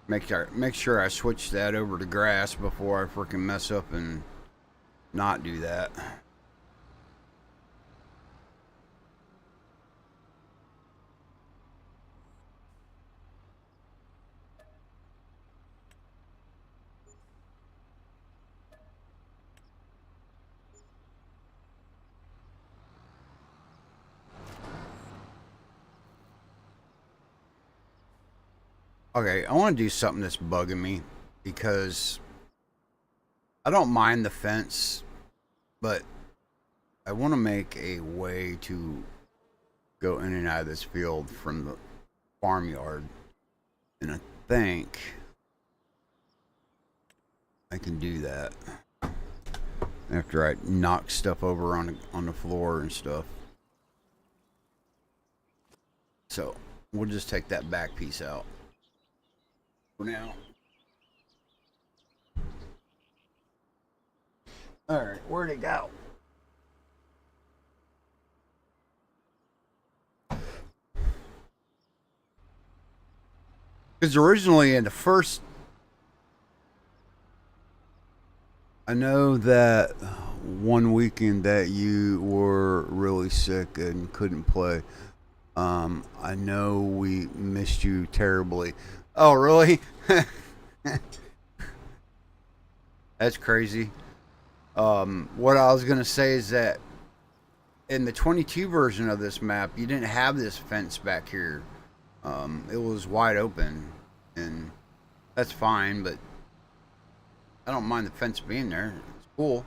Make sure I switch that over to grass before I freaking mess up and not do that. Okay, I want to do something that's bugging me because I don't mind the fence, but I want to make a way to go in and out of this field from the farmyard. And I think I can do that after I knock stuff over on the floor and stuff. So we'll just take that back piece out for now. All right, where'd it go? Because originally in the first, I know that one weekend that you were really sick and couldn't play. I know we missed you terribly. Oh, really? That's crazy. What I was gonna say is that in the 22 version of this map, you didn't have this fence back here. It was wide open, and that's fine, but I don't mind the fence being there. It's cool,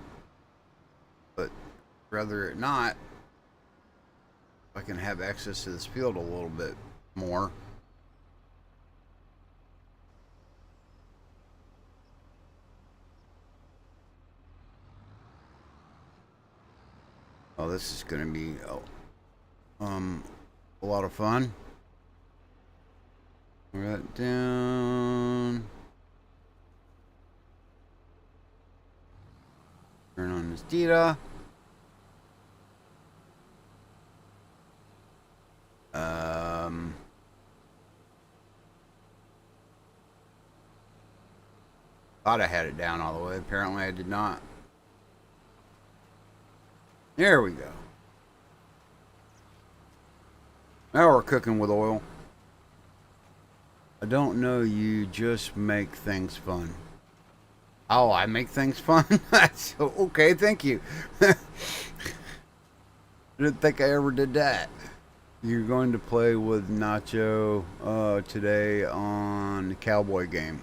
but rather it not. I can have access to this field a little bit more. Oh, this is going to be a lot of fun. Right down. Turn on this data. Thought I had it down all the way. Apparently I did not. There we go. Now we're cooking with oil. I don't know, you just make things fun. Oh, I make things fun? Okay, thank you. Didn't think I ever did that. You're going to play with Nacho today on the Cowboy game.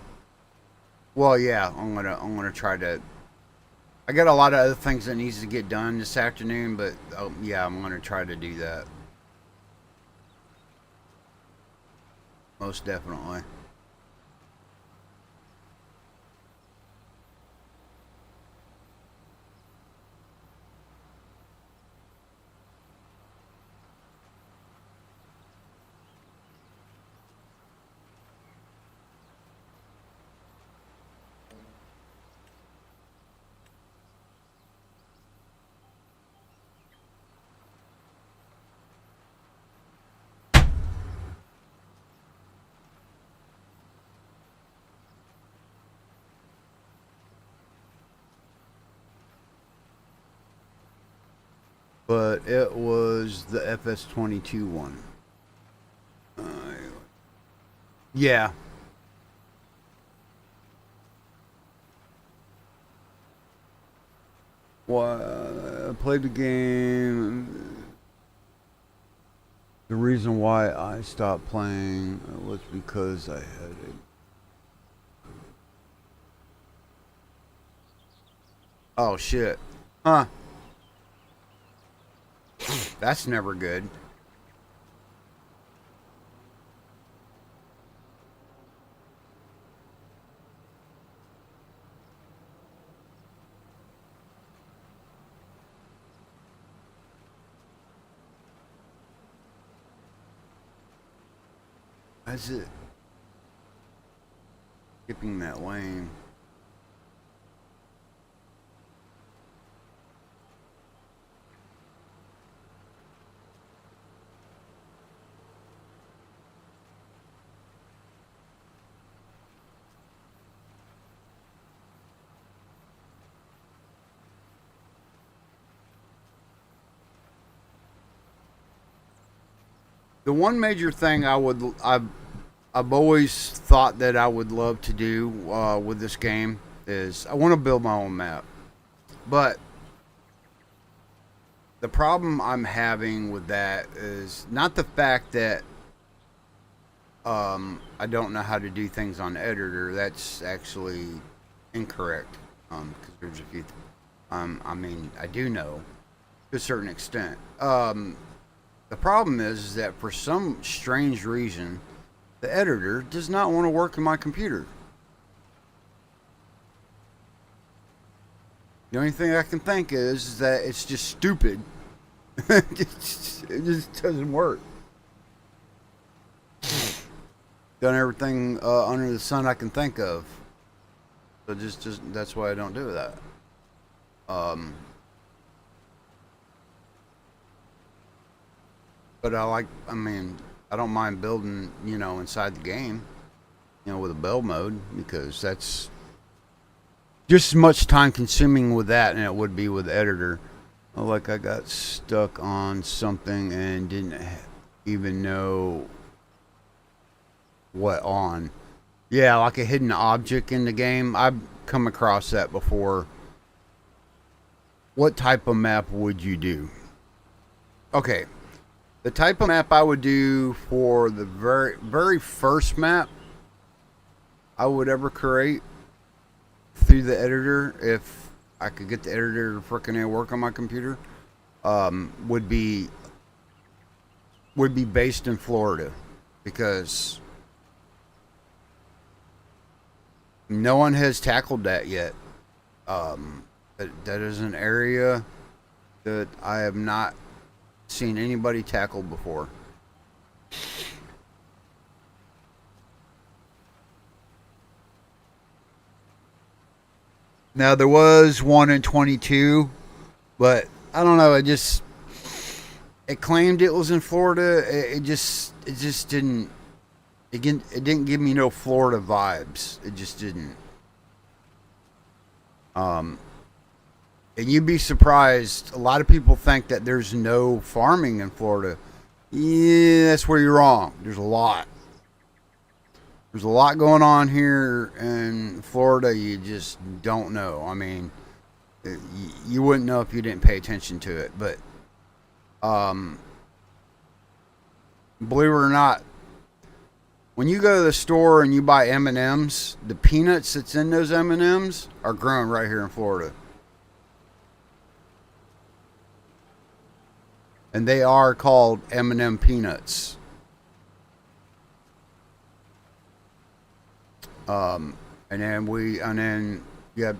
Well, yeah, I'm gonna try to. I got a lot of other things that needs to get done this afternoon, but yeah, I'm gonna try to do that. Most definitely. But it was the FS22 one. Uh, yeah. Well, I played the game. The reason why I stopped playing was because I had a. Oh shit. Huh. That's never good. That's it. Skipping that lane. The one major thing I've always thought that I would love to do with this game is I want to build my own map. But the problem I'm having with that is not the fact that I don't know how to do things on editor. That's actually incorrect. Because there's a few. I mean, I do know to a certain extent. The problem is that for some strange reason, the editor does not want to work in my computer. The only thing I can think is that it's just stupid. It just doesn't work. Done everything under the sun I can think of. So just that's why I don't do that. Um, but I mean, I don't mind building, inside the game, with a build mode because that's just as much time consuming with that than it would be with the editor. Like I got stuck on something and didn't even know what on. Yeah, like a hidden object in the game. I've come across that before. What type of map would you do? Okay, the type of map I would do for the very very first map I would ever create through the editor, if I could get the editor to frickin' work on my computer, would be based in Florida because no one has tackled that yet. That is an area that I have not seen anybody tackle before. Now there was one in 22, but I don't know. It claimed it was in Florida. It just didn't. It didn't give me no Florida vibes. It just didn't. Um, and you'd be surprised. A lot of people think that there's no farming in Florida. Yeah, that's where you're wrong. There's a lot. There's a lot going on here in Florida. You just don't know. I mean, you wouldn't know if you didn't pay attention to it. But um, believe it or not, When you go to the store and you buy M&Ms, the peanuts that's in those M&Ms are grown right here in Florida. And they are called M&M peanuts. And then you have,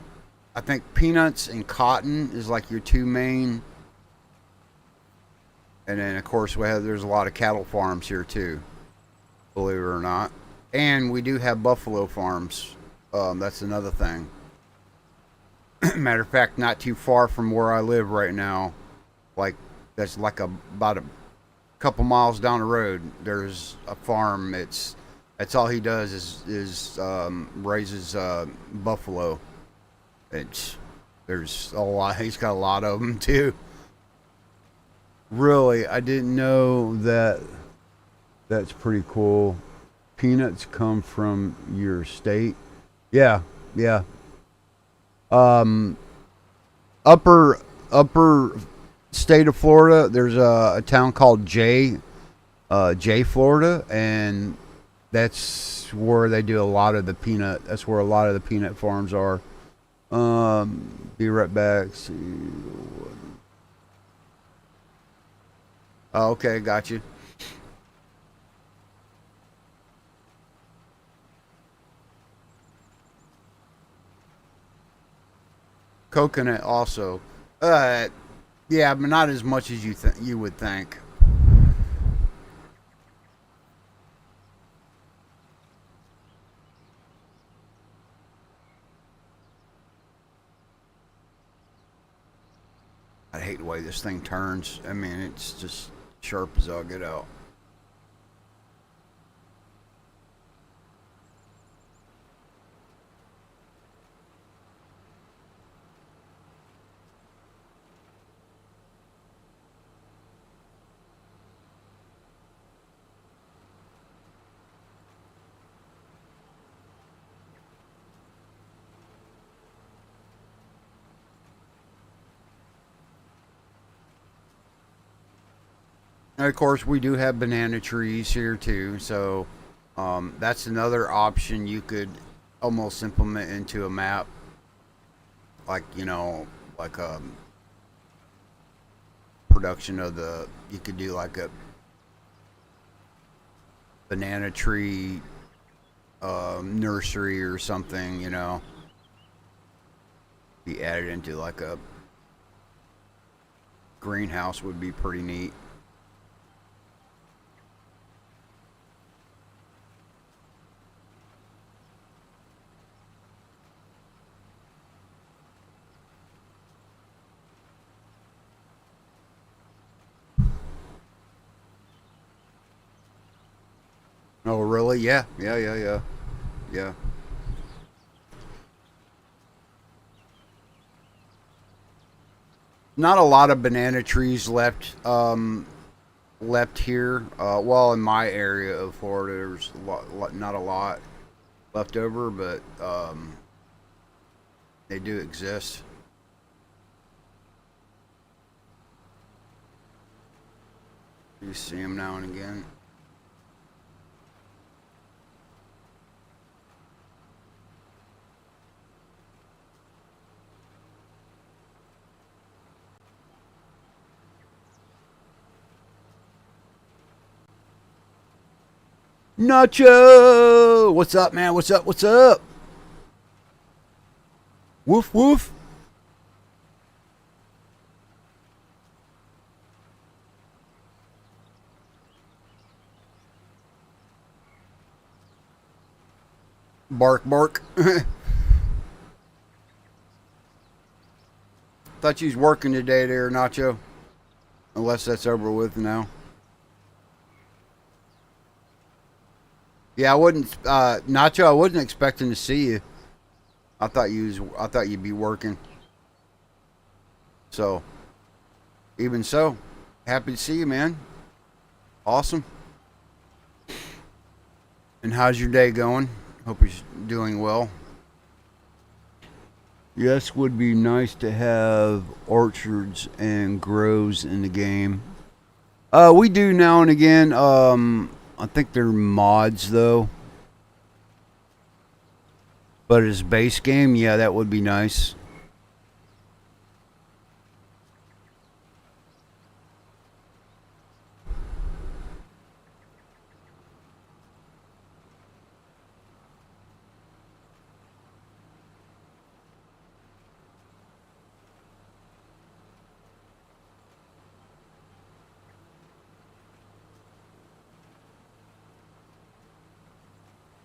I think peanuts and cotton is like your two main. And then of course there's a lot of cattle farms here too, believe it or not. And we do have buffalo farms. That's another thing. Matter of fact, not too far from where I live right now, like that's like about a couple miles down the road. There's a farm. That's all he does is raises buffalo. There's a lot. He's got a lot of them too. Really, I didn't know that. That's pretty cool. Peanuts come from your state. Yeah, yeah. Upper state of Florida. There's a town called Jay, Florida, and that's where they do a lot of the peanut. That's where a lot of the peanut farms are. Be right back. See. Oh, okay, got you. Coconut also. Yeah, but not as much as you would think. I hate the way this thing turns. I mean, it's just sharp as all get out. And of course, we do have banana trees here too, so that's another option you could almost implement into a map, like like a production of the. You could do like a banana tree nursery or something, be added into like a greenhouse would be pretty neat. Oh, really? Yeah, yeah, yeah, yeah, yeah. Not a lot of banana trees left here. Well, in my area of Florida, there's not a lot left over, but they do exist. You see them now and again. Nacho! What's up, man? What's up? What's up? Woof woof. Bark bark. Thought you was working today there, Nacho. Unless that's over with now. Yeah, I wouldn't Nacho, I wasn't expecting to see you. I thought you'd be working. So, even so, happy to see you, man. Awesome. And how's your day going? Hope you're doing well. Yes, would be nice to have orchards and groves in the game. We do now and again. I think they're mods though. But as base game, yeah, that would be nice.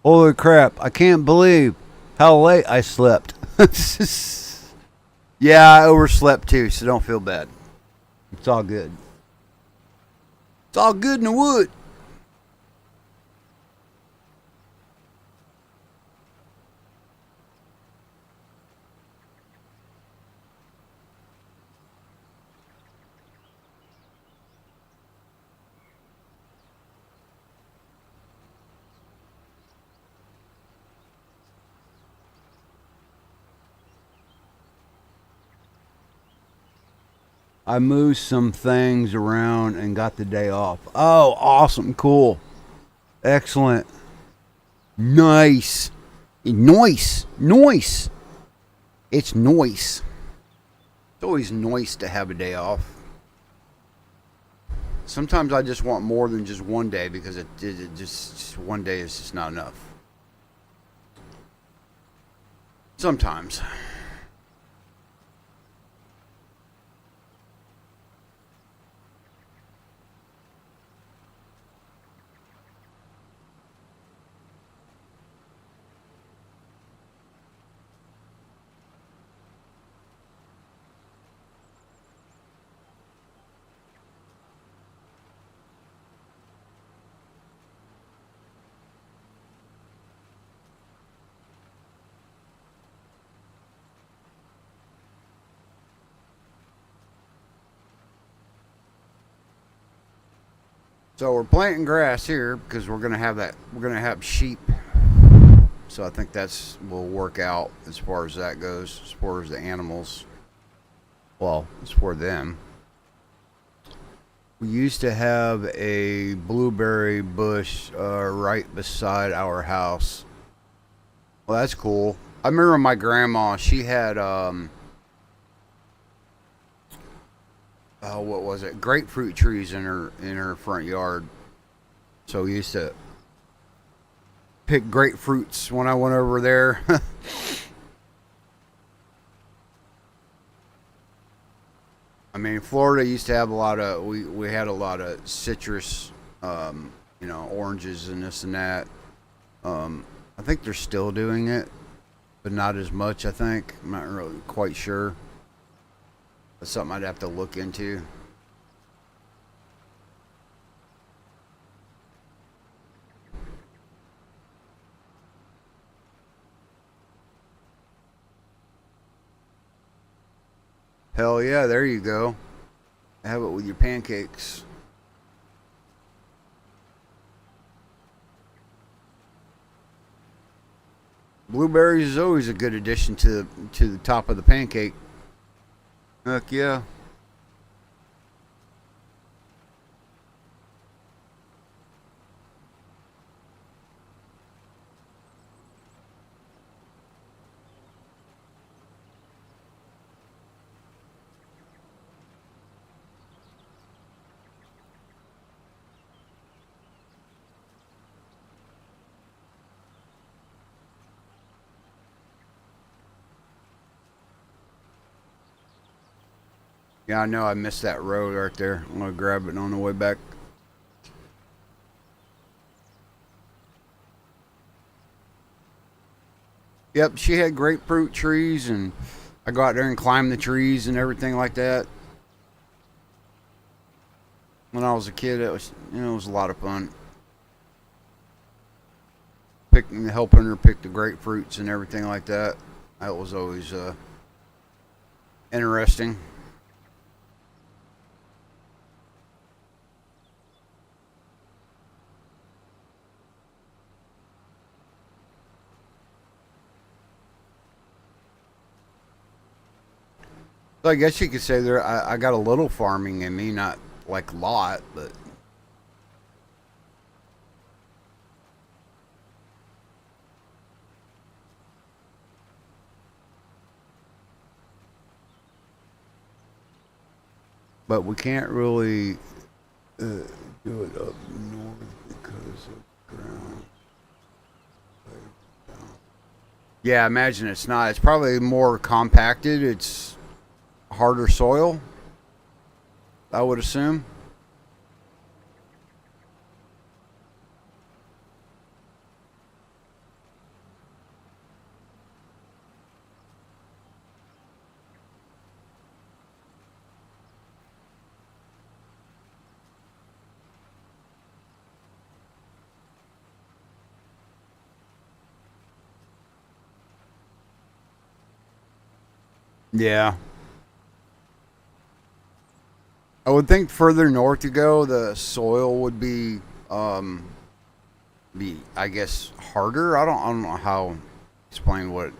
Holy crap, I can't believe how late I slept. Yeah, I overslept too, so don't feel bad. It's all good. It's all good in the wood. I moved some things around and got the day off. Oh, awesome. Cool. Excellent. Nice. Nice. Nice. It's nice. It's always nice to have a day off. Sometimes I just want more than just one day because it just one day is just not enough. Sometimes. So we're planting grass here because we're gonna have that. We're gonna have sheep. So I think that's will work out as far as that goes. As far as the animals, well, it's for them. We used to have a blueberry bush right beside our house. Well, that's cool. I remember my grandma. She had oh, what was it? Grapefruit trees in her front yard. So we used to pick grapefruits when I went over there. I mean, Florida used to have a lot of we had a lot of citrus, oranges and this and that. I think they're still doing it, but not as much. I think I'm not really quite sure. That's something I'd have to look into. Hell yeah, there you go. Have it with your pancakes. Blueberries is always a good addition to the top of the pancake. Heck yeah. Yeah, I know I missed that road right there. I'm gonna grab it on the way back. Yep, she had grapefruit trees, and I go out there and climb the trees and everything like that. When I was a kid, it was a lot of fun. Helping her pick the grapefruits and everything like that. That was always interesting. So I guess you could say I got a little farming in me, not like a lot, but but we can't really do it up north because of ground. Yeah, I imagine it's not. It's probably more compacted. It's harder soil, I would assume. Yeah. I would think further north you go, the soil would be I guess harder. I don't know how explain what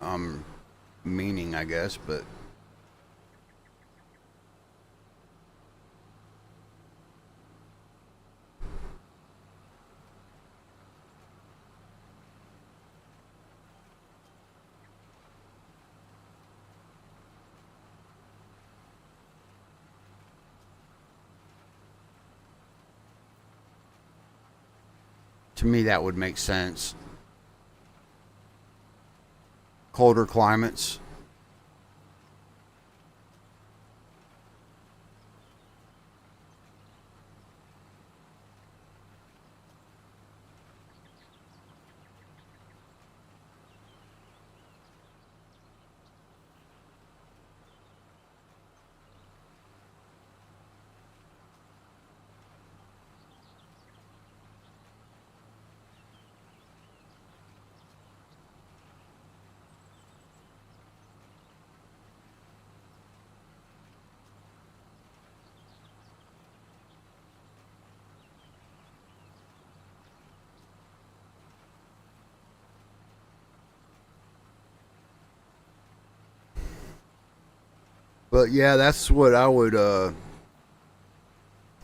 um meaning I guess, but to me that would make sense. Colder climates. But yeah, that's what I would if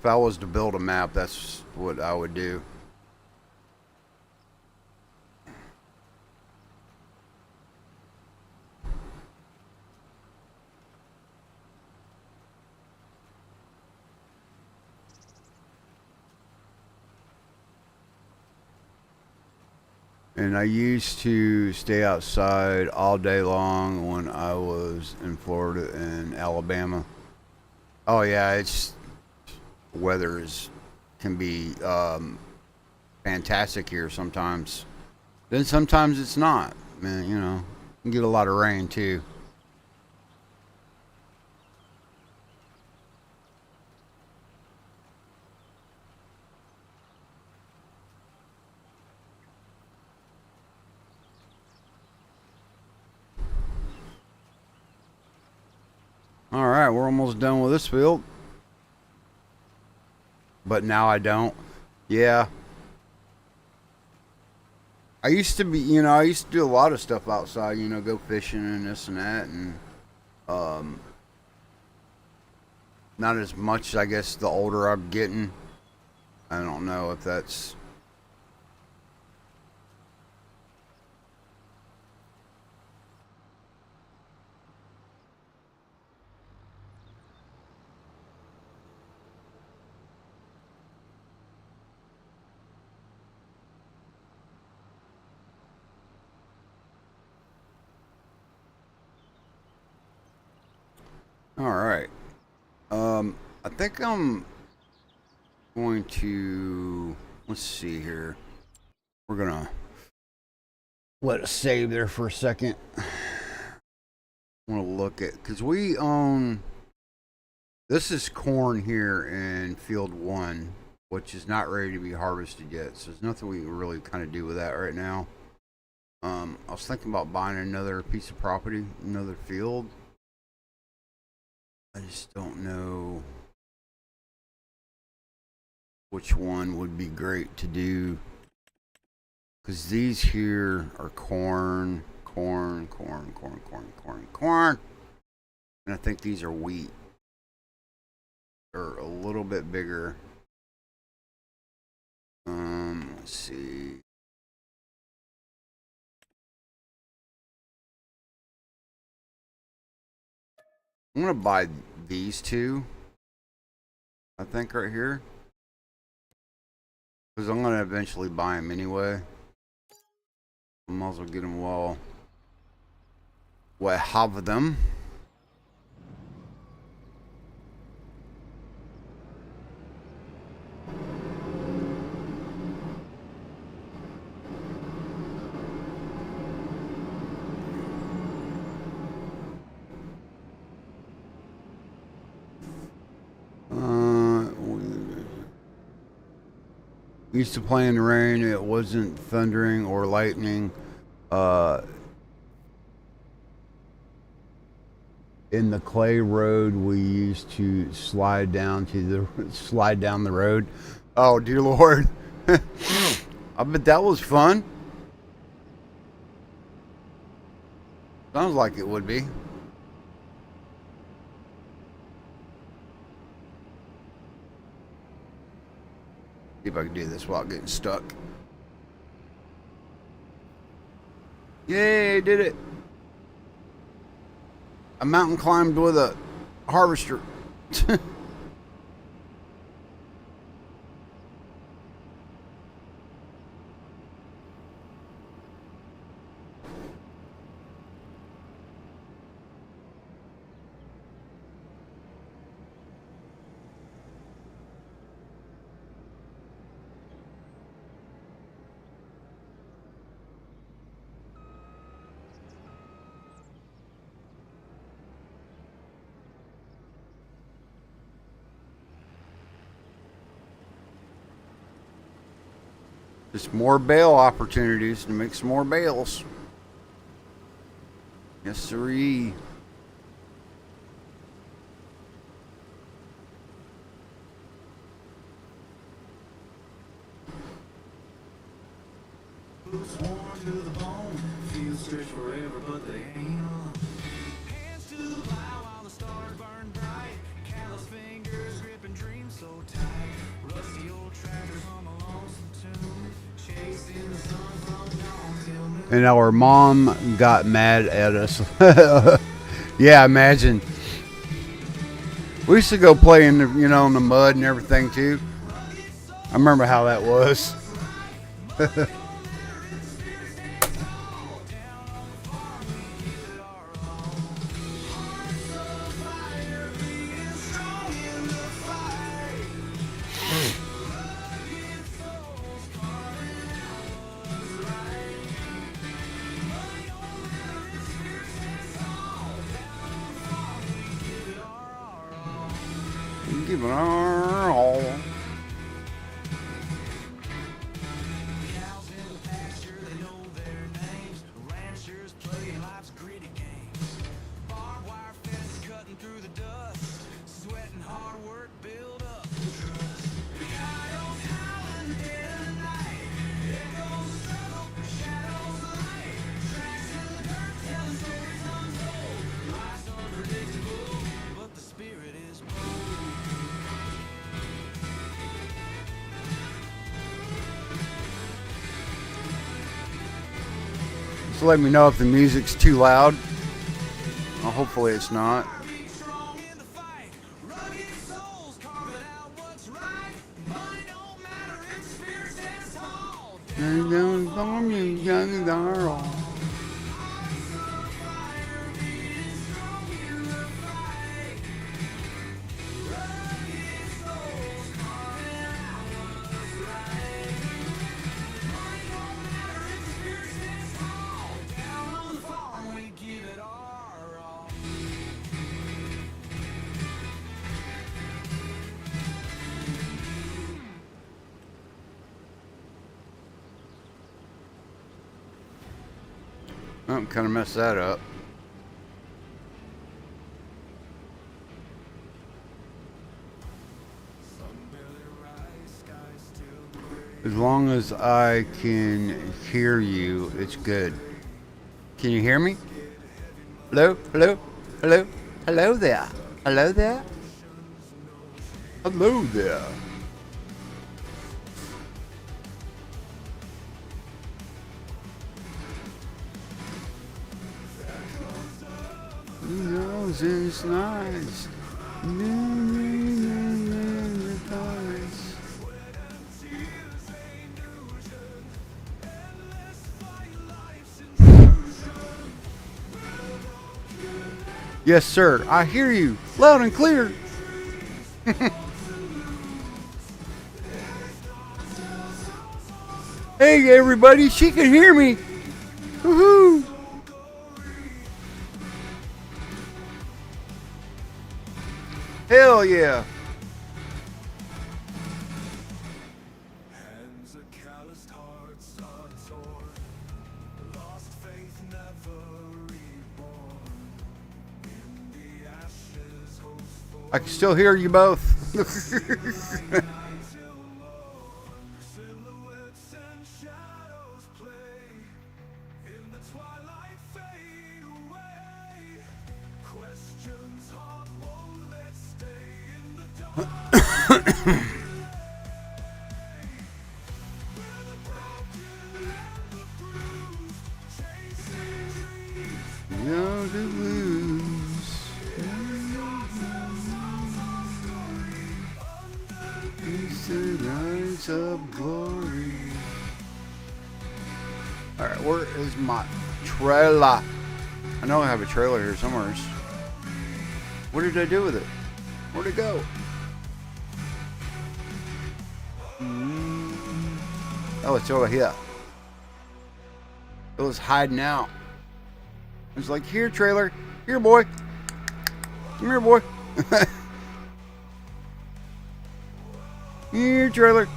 I was to build a map, that's what I would do. And I used to stay outside all day long when I was in Florida and Alabama. Oh yeah, it's weather is can be fantastic here sometimes. Then sometimes it's not. Man, you know, you can get a lot of rain too. All right, we're almost done with this field, but now I don't. Yeah, I used to be. I used to do a lot of stuff outside. Go fishing and this and that, and um, not as much. I guess the older I'm getting, I don't know if that's all right. I think I'm going to. Let's see here. We're gonna let it save there for a second. I want to look at because we own. This is corn here in field one, which is not ready to be harvested yet. So there's nothing we can really kind of do with that right now. I was thinking about buying another piece of property, another field. I just don't know which one would be great to do because these here are corn, corn, corn, corn, corn, corn, corn, and I think these are wheat. Or a little bit bigger. Let's see. I'm gonna buy these two, I think, right here. Because I'm going to eventually buy them anyway. I might as well get them while I have them. We used to play in the rain. It wasn't thundering or lightning. In the clay road, we used to slide down the road. Oh dear Lord! I bet that was fun. Sounds like it would be. See if I can do this without getting stuck. Yay, did it. I mountain climbed with a harvester. Just more bail opportunities to make some more bales. Yes, sirree. Boots worn to the bone, feel stretch forever, but they ain't on. Hands to the plow while the stars burn bright. Callous fingers gripping dreams so tight. Rusty old tractors on the lonesome tune, chasing the sun from dawn till noon. And our mom got mad at us. Yeah, imagine. We used to go play in the, in the mud and everything too. I remember how that was. Give it our all. Cows in the pasture, they know their names. Ranchers play life's gritty games. Barbed wire fence cutting through the dust. Sweat and hard work build up trust. Coyotes howling day and night. Echoes struggle, shadows light. Tracks in the dirt telling stories untold. Life's unpredictable, but the spirit is bold. So let me know if the music's too loud. Well, hopefully it's not. Strong in the fight, rugged souls carving out what's right. Money don't matter if the spirit stands tall. Down on the farm we give it our all. Oh, kind of messed that up. As long as I can hear you, it's good. Can you hear me? Hello? Hello? Hello? Hello there? Hello there? Hello there. It's nice. Yes, sir. I hear you loud and clear. Hey, everybody. She can hear me. Woohoo. Hell yeah. Hands are calloused, hearts are torn. Lost faith never reborn. In the ashes, hopes for I can still hear you both. silhouettes and shadows play. In the twilight fade away. Questions heart won't let stay in the dark. Young to lose. It's the nights of glory. Alright, where is my trailer? I know I have a trailer here somewhere. What did I do with it? Where'd it go? Oh, it's over here. It was hiding out. It's like, here, trailer. Here, boy. Come here, boy. Here, trailer.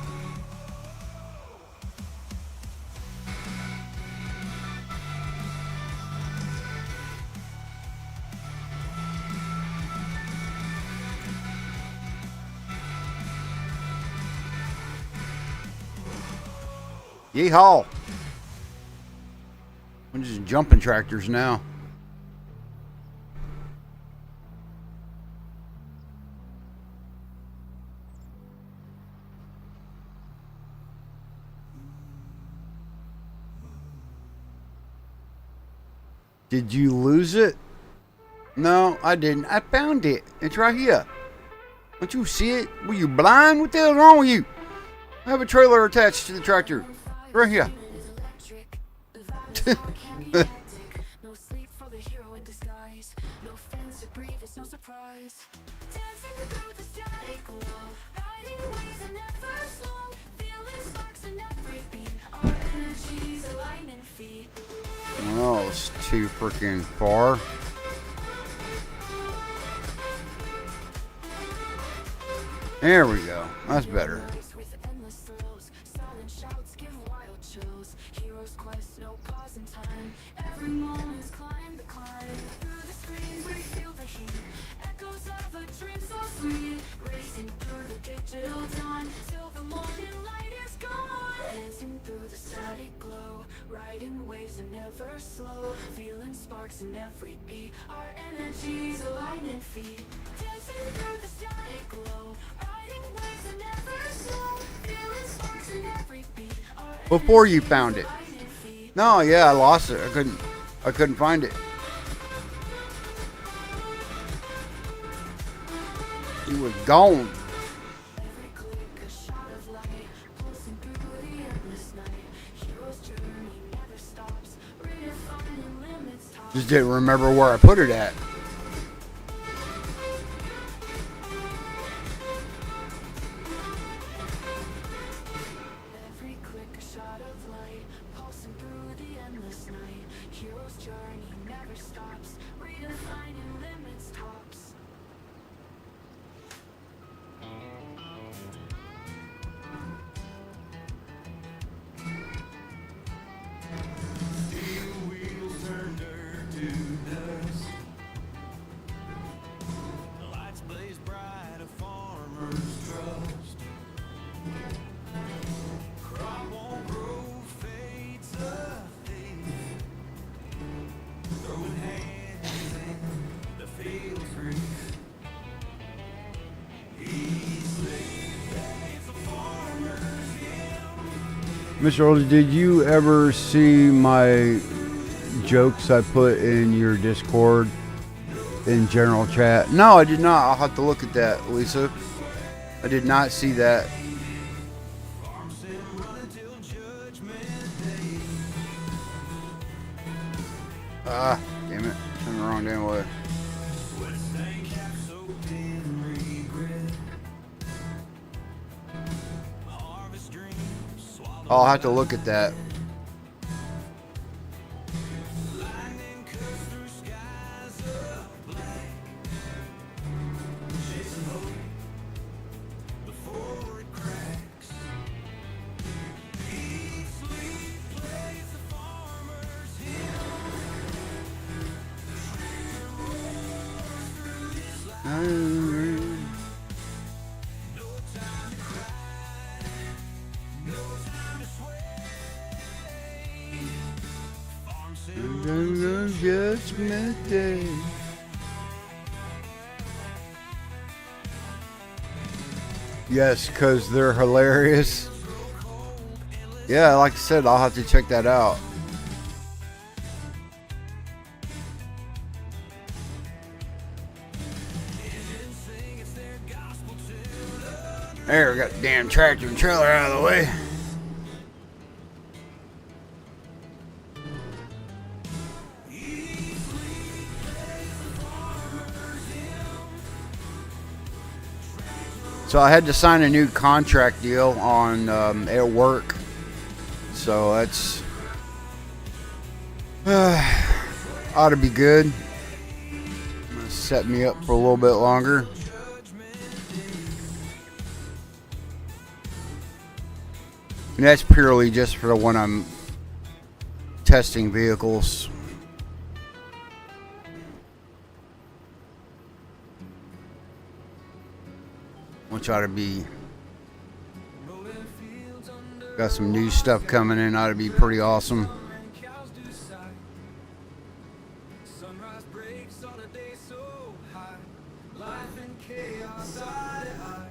Yeehaw. I'm just jumping tractors now. Did you lose it? No, I didn't. I found it. It's right here. Don't you see it? Were you blind? What the hell's wrong with you? I have a trailer attached to the tractor. Right here. No sleep for the hero in disguise. No fence to breathe, it's no surprise. Dancing through the static glow, riding waves that never slow. Feeling sparks in every beat. Our energies align in feet. Oh, it's too freaking far. There we go. That's better. With endless thrills, silent shouts give wild chills. Heroes quest, no pause in time. Every moment's climb the climb. Through the screens we feel the heat. Echoes of a dream so sweet. Racing through the digital dawn till the morning light is gone. Dancing through the static glow, riding waves that never slow. Feeling sparks in every beat. Our energies align in feet. Dancing through the static glow, riding waves that never slow. Feeling sparks in every beat. Our Before you found it. energies align in feet. No, yeah, I lost it. I couldn't find it. It was gone. Every click a shot of light, pulsing through the endless night. Hero's journey never stops, redefining limits. Just didn't remember where I put it at. Every click a shot of light, pulsing through the endless night. Hero's journey never stops, redefining limits tops. wheels turn dirt to dust. The lights blaze bright, a farmer's trust. Crop won't grow, fades a thief. Throwing hands in the fields reef. He's it's a farmer's hymn. Mr. Olds, did you ever see my jokes I put in your Discord in general chat. No, I did not. I'll have to look at that, Lisa. I did not see that. Ah, damn it. Turn the wrong damn way. I'll have to look at that. Judgment Day. Yes, because they're hilarious. Yeah, like I said, I'll have to check that out. There, we got the damn tractor and trailer out of the way. So I had to sign a new contract deal on at work. So that's ought to be good. Gonna set me up for a little bit longer. And that's purely just for when I'm testing vehicles. Which ought to be, got some new stuff coming in, ought to be pretty awesome. Sunrise breaks on a day so high. Life in chaos, eye to eye.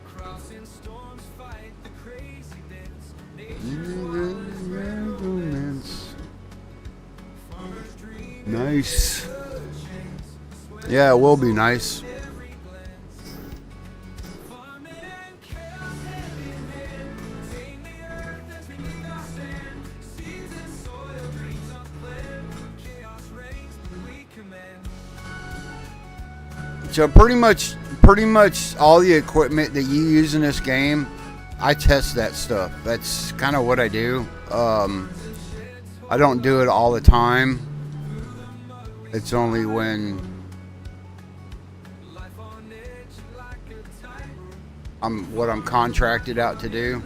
Crossing storms, fight the crazy dance. Nice. Yeah, it will be nice. So pretty much all the equipment that you use in this game, I test that stuff. That's kind of what I do. I don't do it all the time. It's only when I'm contracted out to do.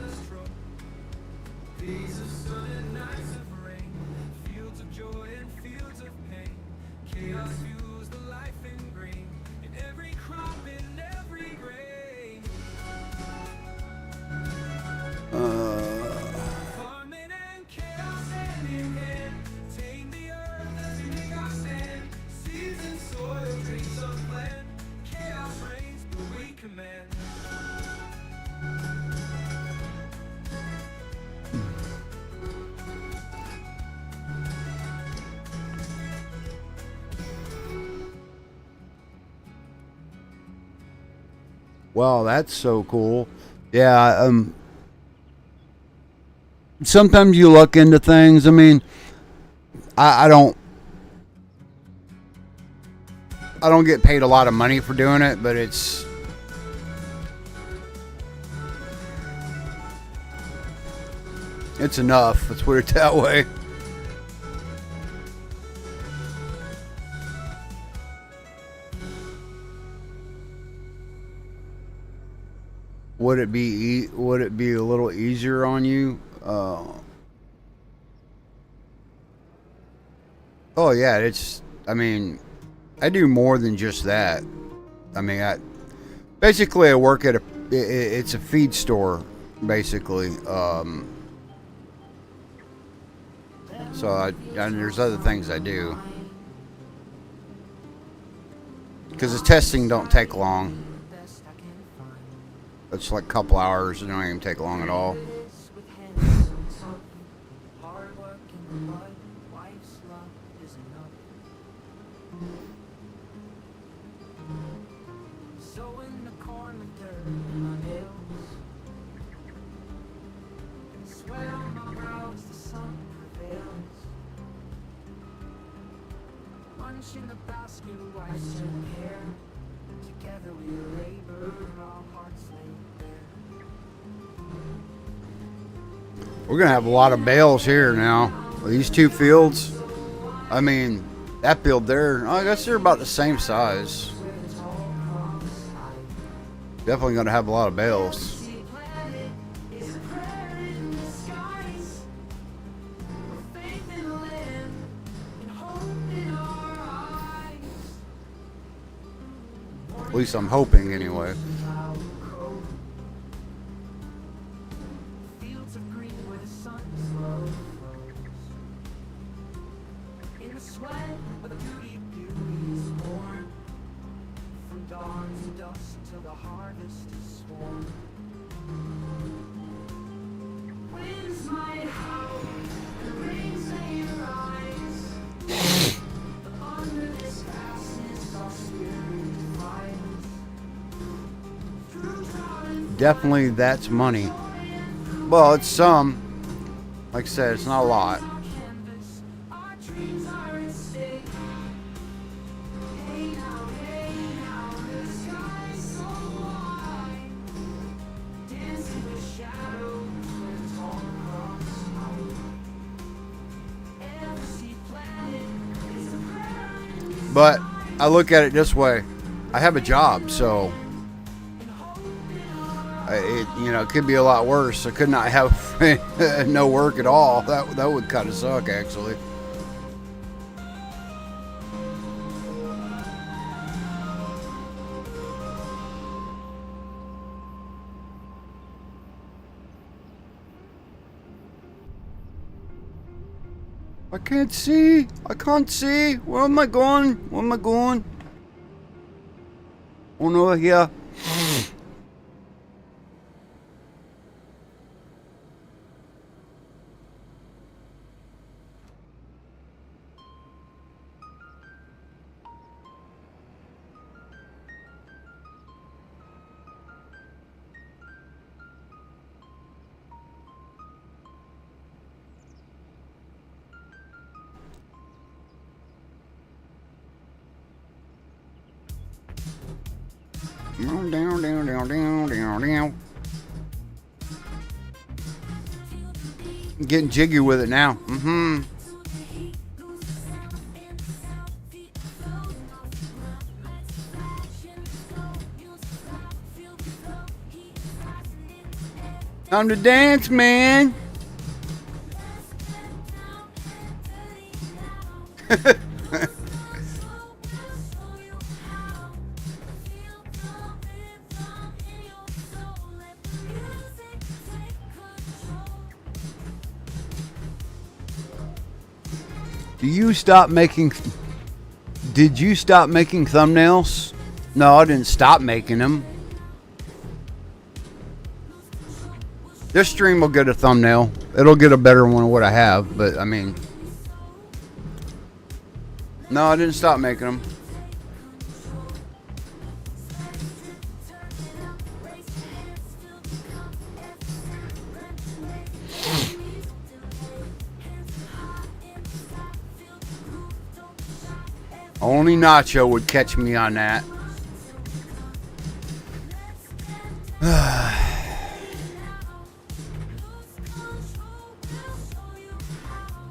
Wow, that's so cool. Yeah, sometimes you look into things. I mean, I don't get paid a lot of money for doing it, but it's enough. Let's put it that way. Would it be a little easier on you? Oh yeah, I mean, I do more than just that. I mean, I work at it's a feed store, basically. So there's other things I do. Because the testing don't take long. It's like a couple hours. It don't even take long at all. Sowing the corn with dirt in my nails. Sweat on my brow as the sun prevails. Munching the basket of white silk hair. Together we labor, our hearts laid bare. We're gonna have a lot of bales here now. These two fields. I mean, that field there. I guess they're about the same size. Definitely gonna have a lot of bales. At least I'm hoping, anyway. Fields of green where the sun slows. In the sweat of the beauty is born. From dawn to dusk till the harvest is sworn. Winds might howl and rains may rise. But under this vastness our spirit flies. Through drought and Definitely, that's money. Well, it's some. Like I said, it's not a lot. canvas, our dreams are at stake. Hey now, the sky's so wide. Dancing with shadows where it's all across night. Every sea planet is a prayer. But I look at it this way: I have a job, so it could be a lot worse. I could not have no work at all. That would kind of suck, actually. I can't see. I can't see. Where am I going? Where am I going? Oh no, here. Down, down, down, down, down, down, down. Getting jiggy with it now. Mm-hmm. Time to dance, man. Did you stop making thumbnails? No, I didn't stop making them. This stream will get a thumbnail. It'll get a better one than what I have, but I mean, no, I didn't stop making them. Only Nacho would catch me on that.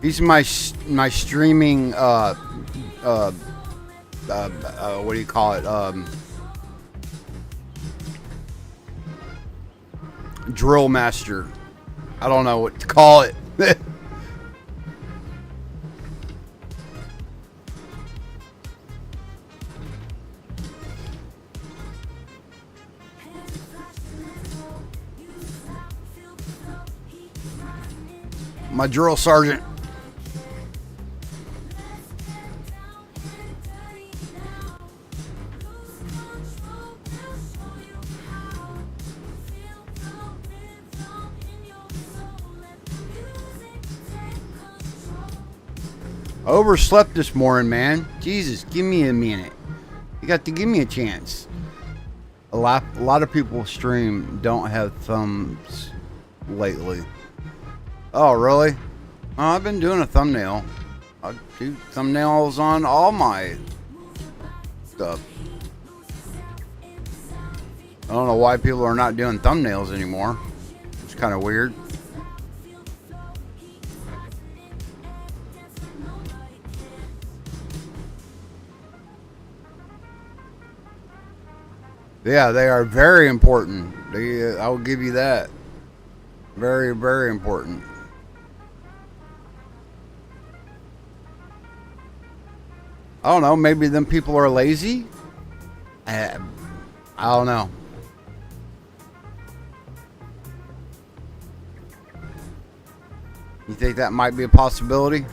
He's my streaming what do you call it? Drill master. I don't know what to call it. My drill sergeant. I overslept this morning, man. Jesus, give me a minute. You got to give me a chance. A lot of people stream don't have thumbs lately. Oh, really? Oh, I've been doing a thumbnail. I do thumbnails on all my stuff. I don't know why people are not doing thumbnails anymore. It's kind of weird. Yeah, they are very important. I will give you that. Very, very important. I don't know. Maybe them people are lazy. I don't know. You think that might be a possibility?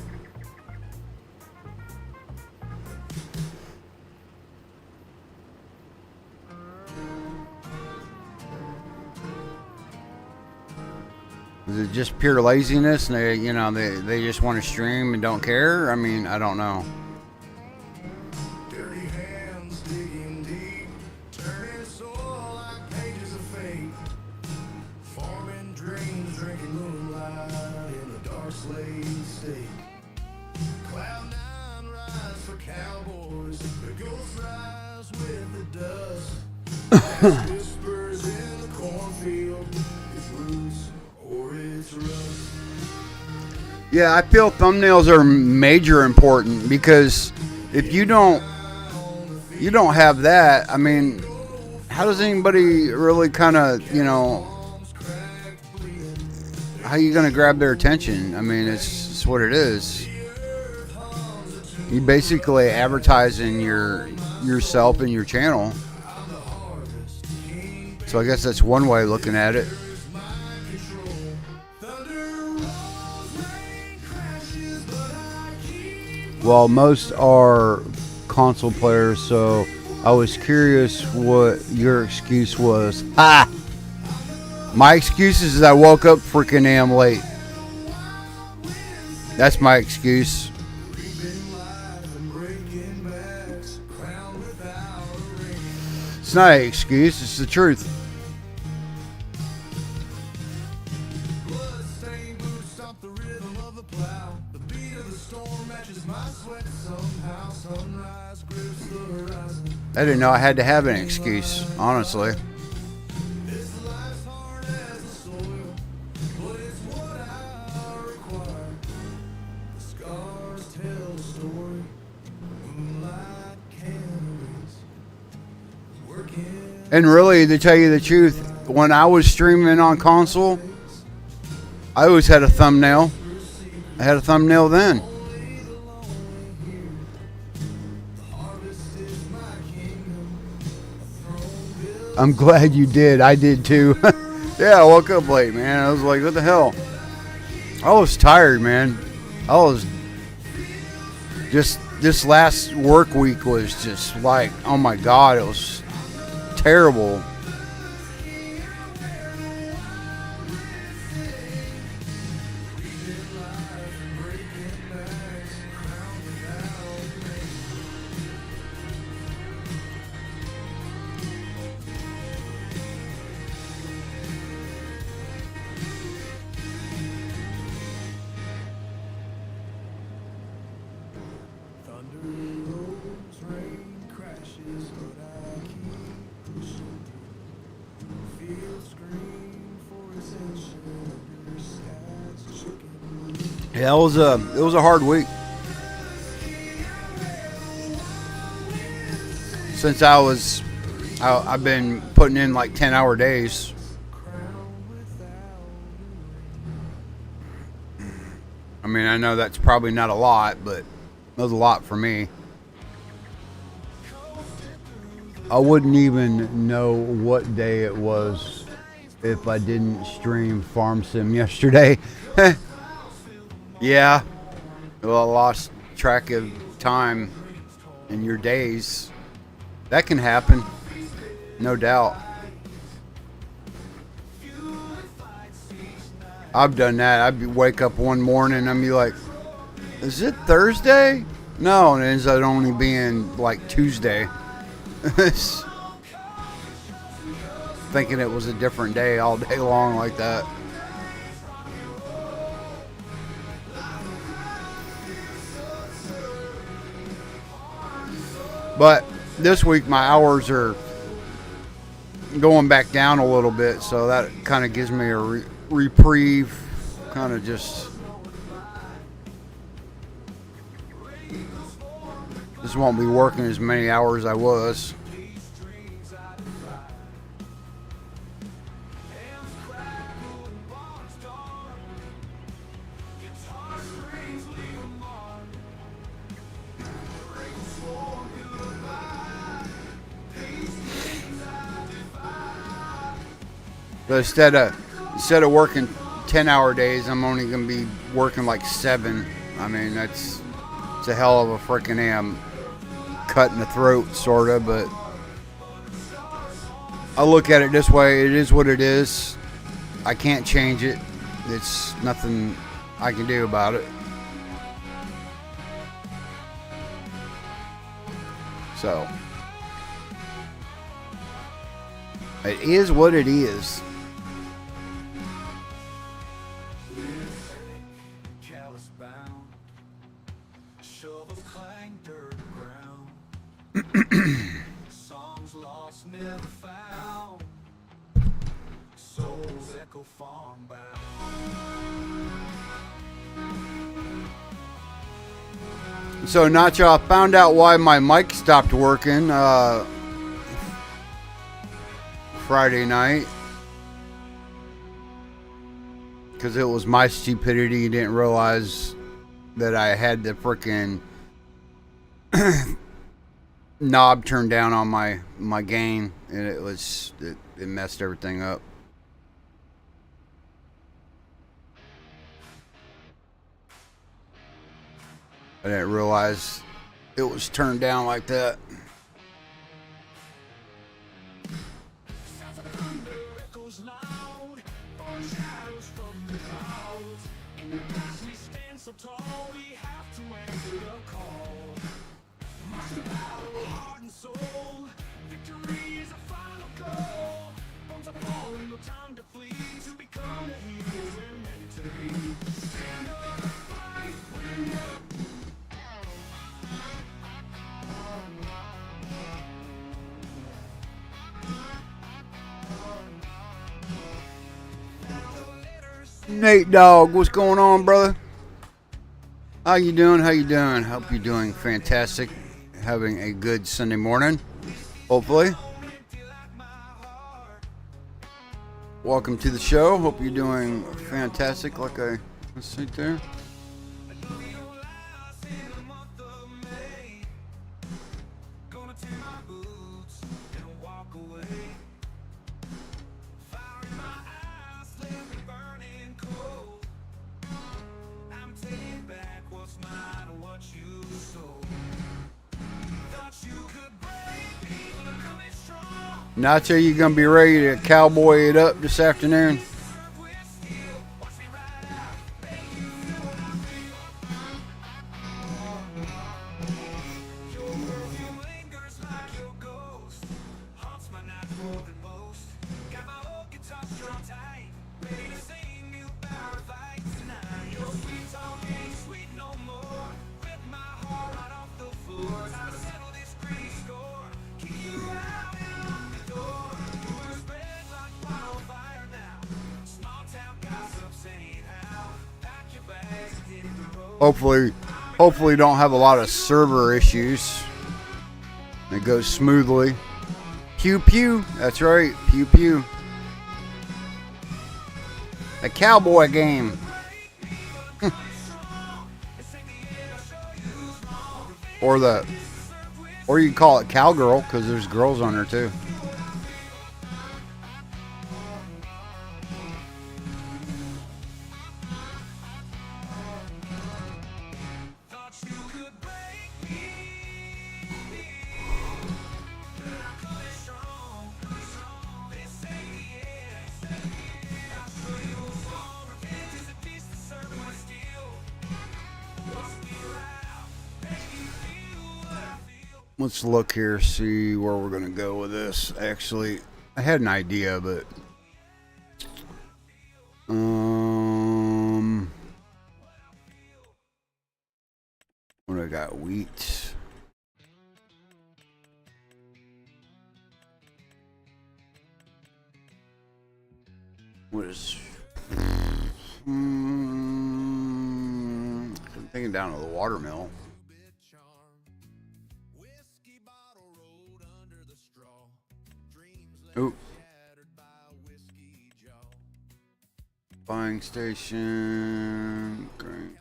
Is it just pure laziness and they just want to stream and don't care? I mean, I don't know. Dirty hands digging deep, turning soil like pages of fate. Farming dreams, drinking moonlight in a dark slave state. Cloud nine rise for cowboys, the ghosts rise with the dust. Whispers in the cornfield, it's roots or it's rust. Yeah, I feel thumbnails are major important because if you don't have that, I mean, how does anybody really kind of, how you going to grab their attention? I mean, it's what it is. You basically advertising yourself and your channel. So I guess that's one way of looking at it. Well, most are console players, so I was curious what your excuse was. Ha! My excuse is I woke up freaking damn late. That's my excuse. It's not an excuse, it's the truth. I didn't know I had to have an excuse, honestly. And really, to tell you the truth, when I was streaming on console, I always had a thumbnail. I had a thumbnail then. I'm glad you did. I did too. Yeah, I woke up late, man. I was like, what the hell? I was tired, man. I was just, this last work week was just like, oh my God, it was terrible. Yeah, it was a hard week. Since I've been putting in like 10-hour days. I mean, I know that's probably not a lot, but it was a lot for me. I wouldn't even know what day it was if I didn't stream Farm Sim yesterday. Yeah, well, I lost track of time in your days. That can happen, no doubt. I've done that. I'd wake up one morning and I'd be like, is it Thursday? No, and it ends up only being like Tuesday. thinking it was a different day all day long like that. But this week my hours are going back down a little bit, so that kind of gives me a reprieve. Kind of just won't be working as many hours as I was. So instead of working 10-hour days, I'm only going to be working like 7. I mean, it's a hell of a freaking cut in the throat, sort of, but I look at it this way: it is what it is. I can't change it. It's nothing I can do about it. So it is what it is. Callous bound, shovels clang dirt ground. Songs lost, never found. Souls echo farm bound. So Nacho, I found out why my mic stopped working Friday night. Because it was my stupidity. Didn't realize that I had the frickin' knob turned down on my gain, and it messed everything up. I didn't realize it was turned down like that. Sounds of thunder echoes loud, falling shadows from the clouds. In the past we stand so tall, we have to answer the call. March to battle, heart and soul. Victory is our final goal. Bones are falling, no time to flee. To become the heroes we're meant to be. Stand up, fight, win up. Nate Dogg, what's going on, brother? How you doing? How you doing? Hope you're doing fantastic. Having a good Sunday morning, hopefully. Welcome to the show. Hope you're doing fantastic. Like I said there. Gonna take my boots and walk away. Fire in my eyes, left me burning cold. I'm taking back what's mine and what you stole. Thought you could break me, but I'm coming strong. Nacho, you gonna be ready to cowboy it up this afternoon? Serve with steel, watch me ride out, make you feel what I feel. Your perfume lingers like your ghost, haunts my nights more than most. Got my old guitar strung tight, ready to sing you paradise tonight. Your sweet talk ain't sweet no more, rip my heart right off the floor. Time to settle this gritty score, kick you out and lock the door. Rumors spread like wildfire now, small town gossip saying how. Pack your bags and hit the road. Hopefully don't have a lot of server issues. It goes smoothly. Pew pew. That's right. Pew pew. The cowboy game. Or you can call it cowgirl, because there's girls on there too. Thought you could break me, but I'm coming strong. This ain't the end. I'll show you a fall. Revenge is a piece to serve my steel. Watch me ride out, make you feel what I feel. Let's look here, see where we're gonna go with this. Actually, I had an idea, but what do I got? Wheat. What is? I'm thinking down to the watermill. Ooh. Buying station. Great.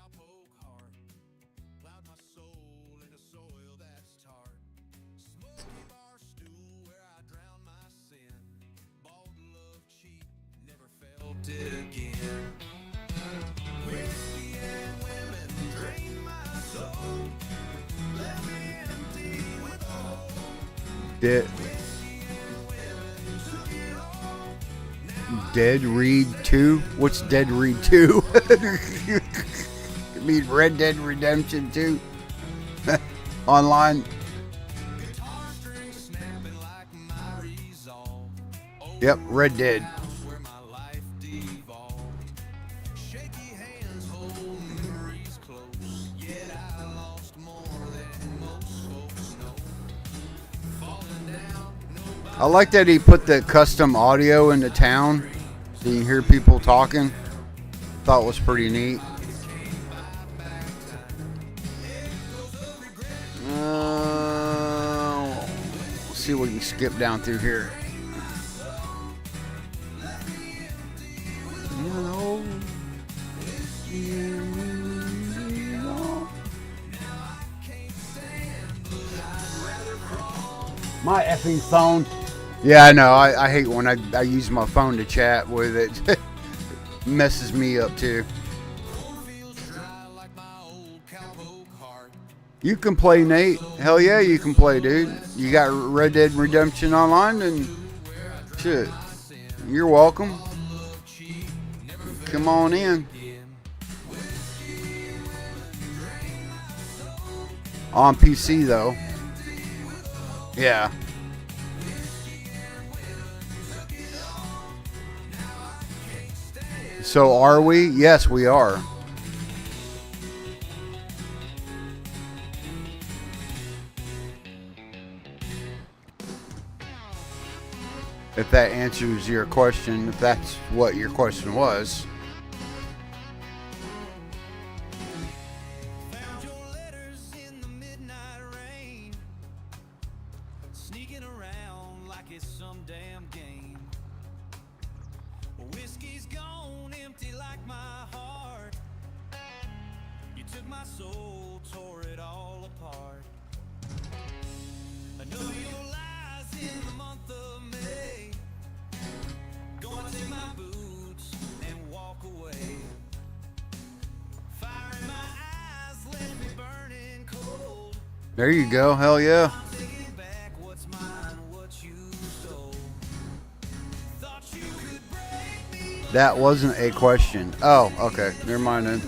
Dead Read 2? What's Dead Read 2? You mean Red Dead Redemption 2? Online? Yep, Red Dead. I like that he put the custom audio in the town so you can hear people talking. Thought it was pretty neat. Let's see what we can skip down through here. My effing phone. Yeah, I know. I hate when I use my phone to chat with it. Messes me up too. You can play, Nate. Hell yeah, you can play, dude. You got Red Dead Redemption Online, and shit. You're welcome. Come on in. On PC though. Yeah. So are we? Yes, we are. If that answers your question, if that's what your question was. There you go. Hell yeah. That wasn't a question. Oh, okay. Never mind then.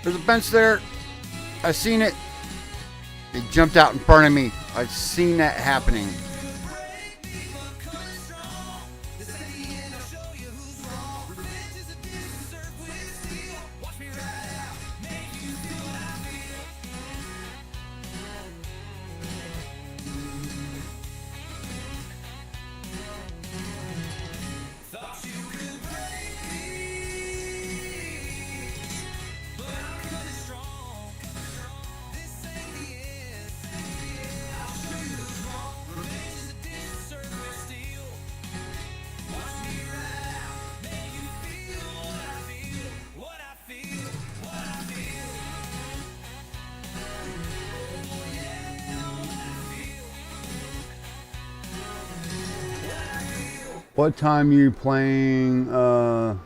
There's a bench there. I seen it. It jumped out in front of me. I've seen that happening. What time you playing? The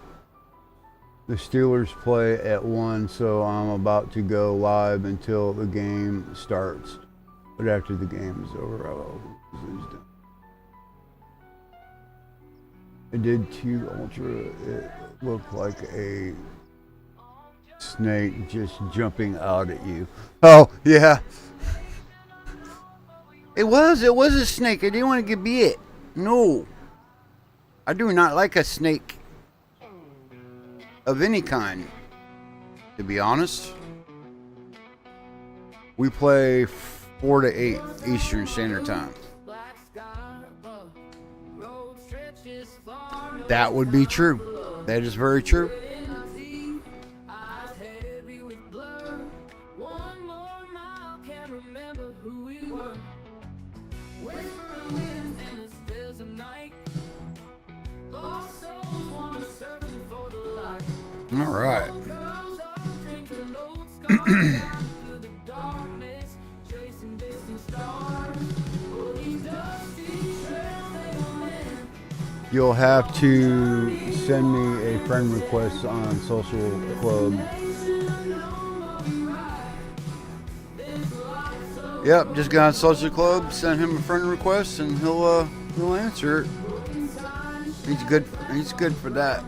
Steelers play at 1, so I'm about to go live until the game starts. But after the game is over, I'll lose them. I did Q Ultra. It looked like a snake just jumping out at you. Oh, yeah. It was a snake. I didn't want to get bit. No. I do not like a snake of any kind, to be honest. We play 4 to 8 Eastern Standard Time. That would be true. That is very true. All right. You'll have to send me a friend request on Social Club. Yep, just got on Social Club, send him a friend request, and he'll answer it. He's good for that.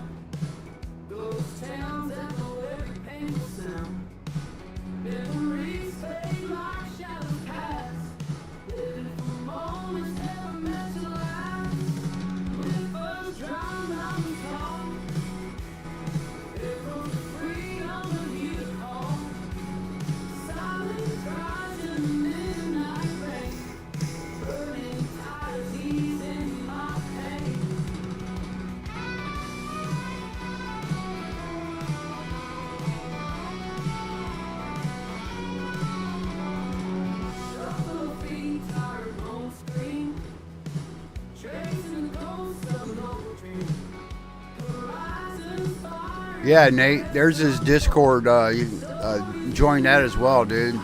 Yeah, Nate, there's his Discord. Join that as well, dude.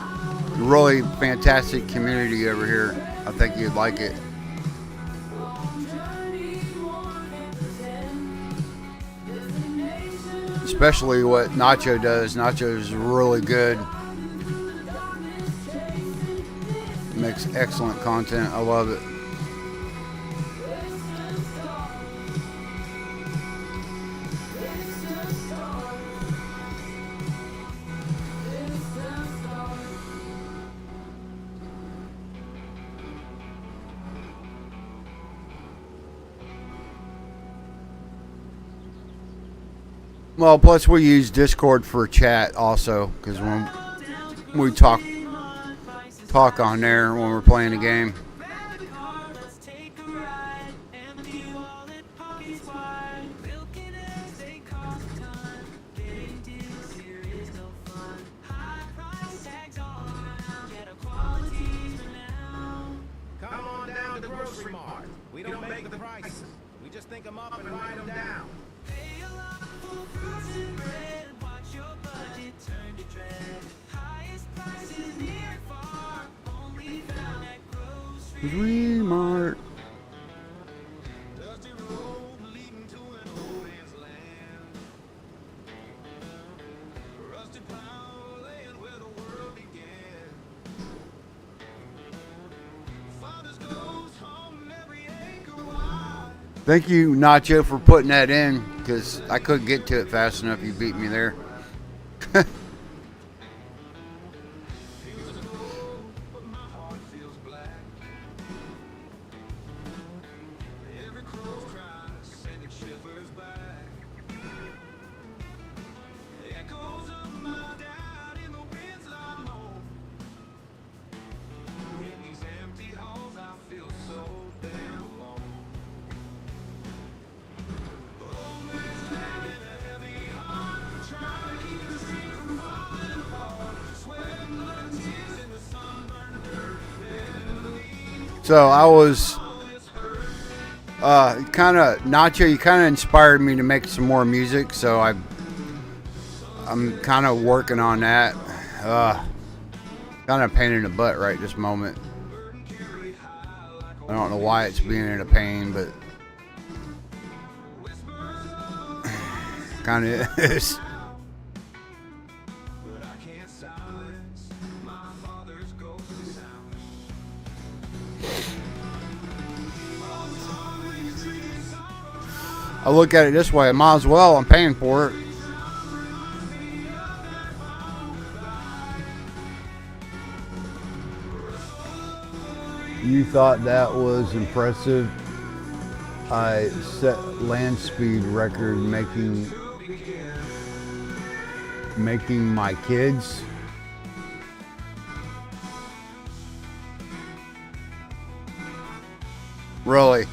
Really fantastic community over here. I think you'd like it. Especially what Nacho does. Nacho is really good. Makes excellent content. I love it. Well, plus we use Discord for chat also, because when we talk on there when we're playing a game. Come on down to the grocery mart. We don't make the prices. We just think them up and write them down. Remart. Dusty road leading to an old man's land. Rusty plow laying where the world began. Father's ghost home every acre wide. Thank you, Nacho, for putting that in, because I couldn't get to it fast enough. You beat me there. So I was kind of Nacho. You kind of inspired me to make some more music. So I'm kind of working on that. Kind of pain in the butt right this moment. I don't know why it's being in a pain, but Kind of is. But I can't silence my father's ghostly sound. I look at it this way. I might as well. I'm paying for it. You thought that was impressive? I set land speed record making my kids. Really?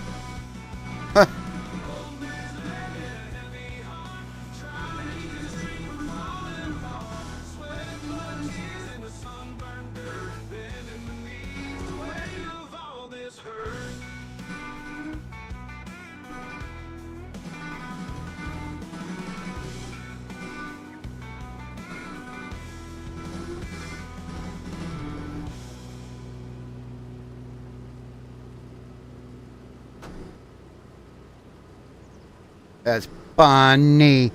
That's funny.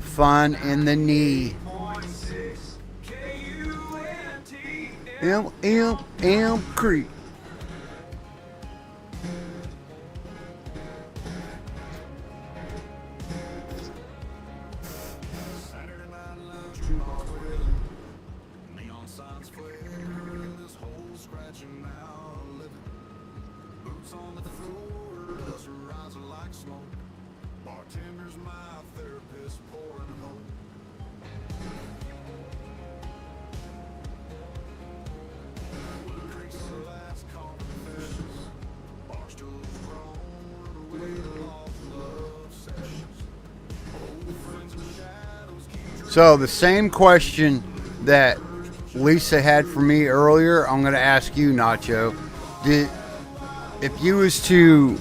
Fun in the knee. M Creek. Saturday night lunch, Mark Whelan. Neon signs flare in this hole, scratching out a living. Boots on the floor, dust rising like smoke. Bartender's my therapist, pouring hope. Creaks the last coffin finishes. Bar stools grown, we lost love sessions. Old friends in the shadows keep So the same question that Lisa had for me earlier, I'm going to ask you, Nacho. If you was to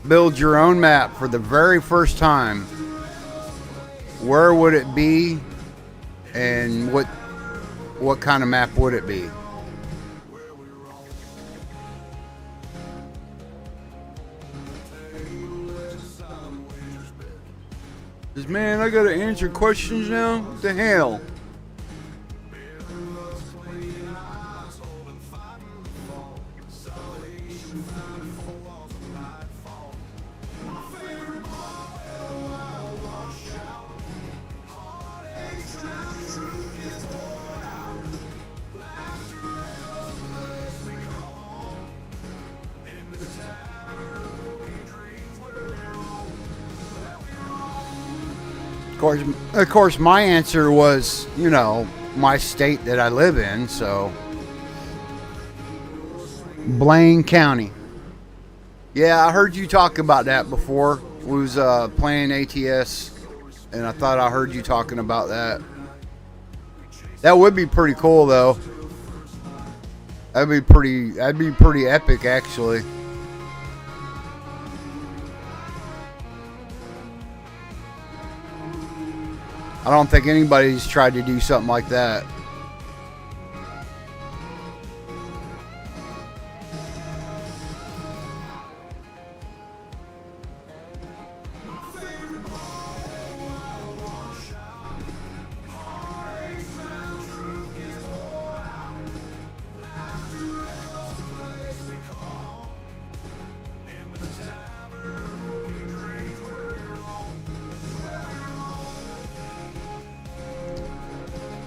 build your own map for the very first time, where would it be, and what kind of map would it be? Says, man, I gotta answer questions now? What the hell? Of course, my answer was, my state that I live in, so Blaine County. Yeah, I heard you talk about that before. We was playing ATS, and I thought I heard you talking about that. That would be pretty cool, though. That'd be pretty epic, actually. I don't think anybody's tried to do something like that.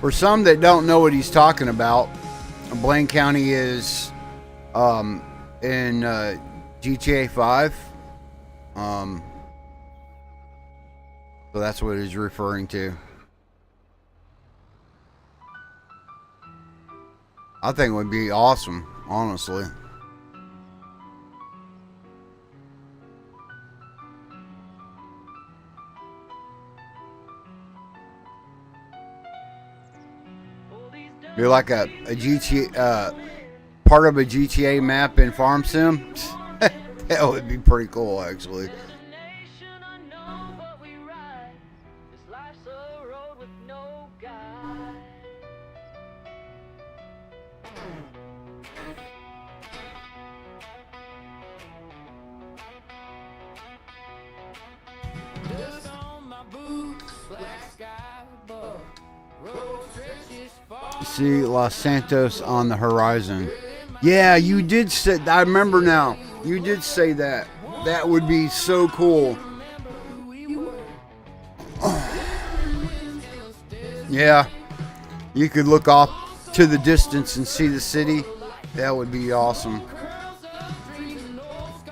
For some that don't know what he's talking about, Blaine County is in GTA 5. So that's what he's referring to. I think it would be awesome, honestly. Be like a GTA, part of a GTA map in Farm Sim. That would be pretty cool, actually. Destination unknown, but we ride. This life's a road with no guide. see Los Santos on the horizon. Yeah, you did say. I remember now. You did say that. That would be so cool. Yeah, you could look off to the distance and see the city. That would be awesome.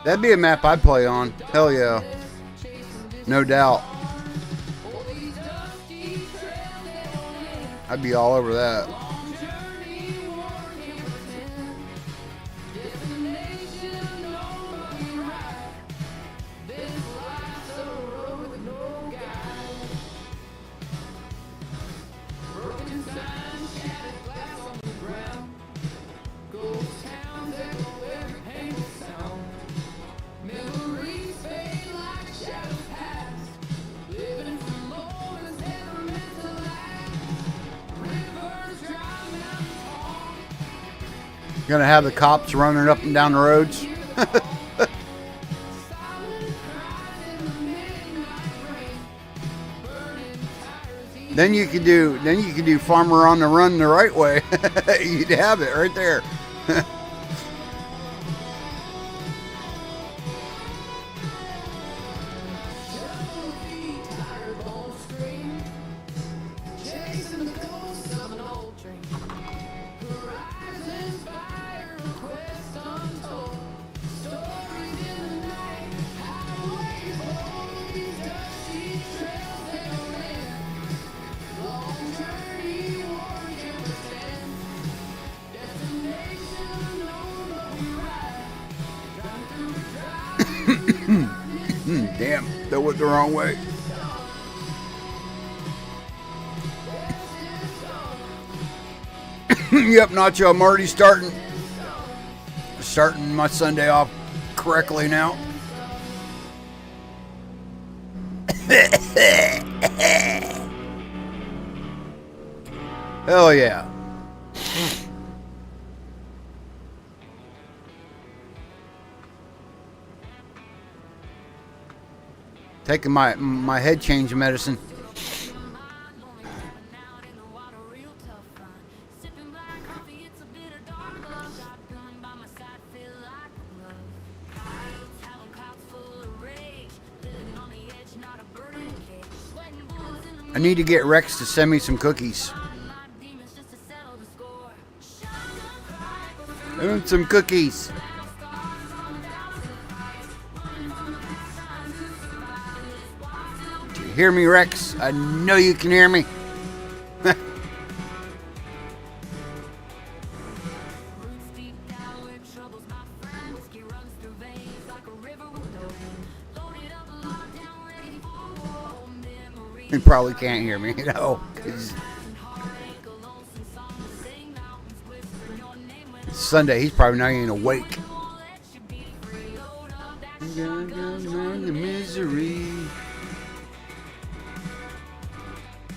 That'd be a map I'd play on. Hell yeah. No doubt. I'd be all over that. Gonna have the cops running up and down the roads. Then you could do Farmer on the Run the right way. You'd have it right there. Damn, that went the wrong way. Yep, Nacho, I'm already starting my Sunday off correctly now. Hell yeah. Taking my head change medicine. I need to get Rex to send me some cookies. I want some cookies. Do you hear me, Rex? I know you can hear me. He probably can't hear me, you know. It's Sunday, he's probably not even awake. The misery.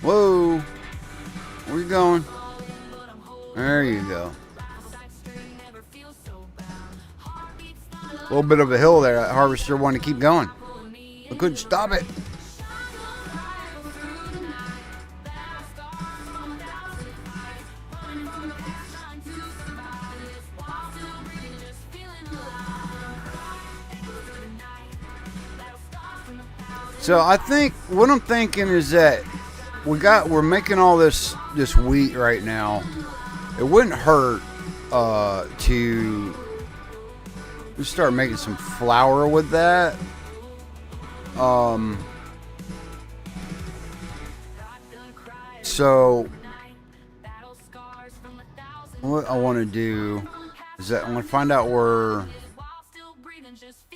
Whoa. Where you going? There you go. A little bit of a hill there. That harvester wanted to keep going. I couldn't stop it. So I think what I'm thinking is that we're making all this wheat right now. It wouldn't hurt to start making some flour with that. So what I want to do is that I want to find out where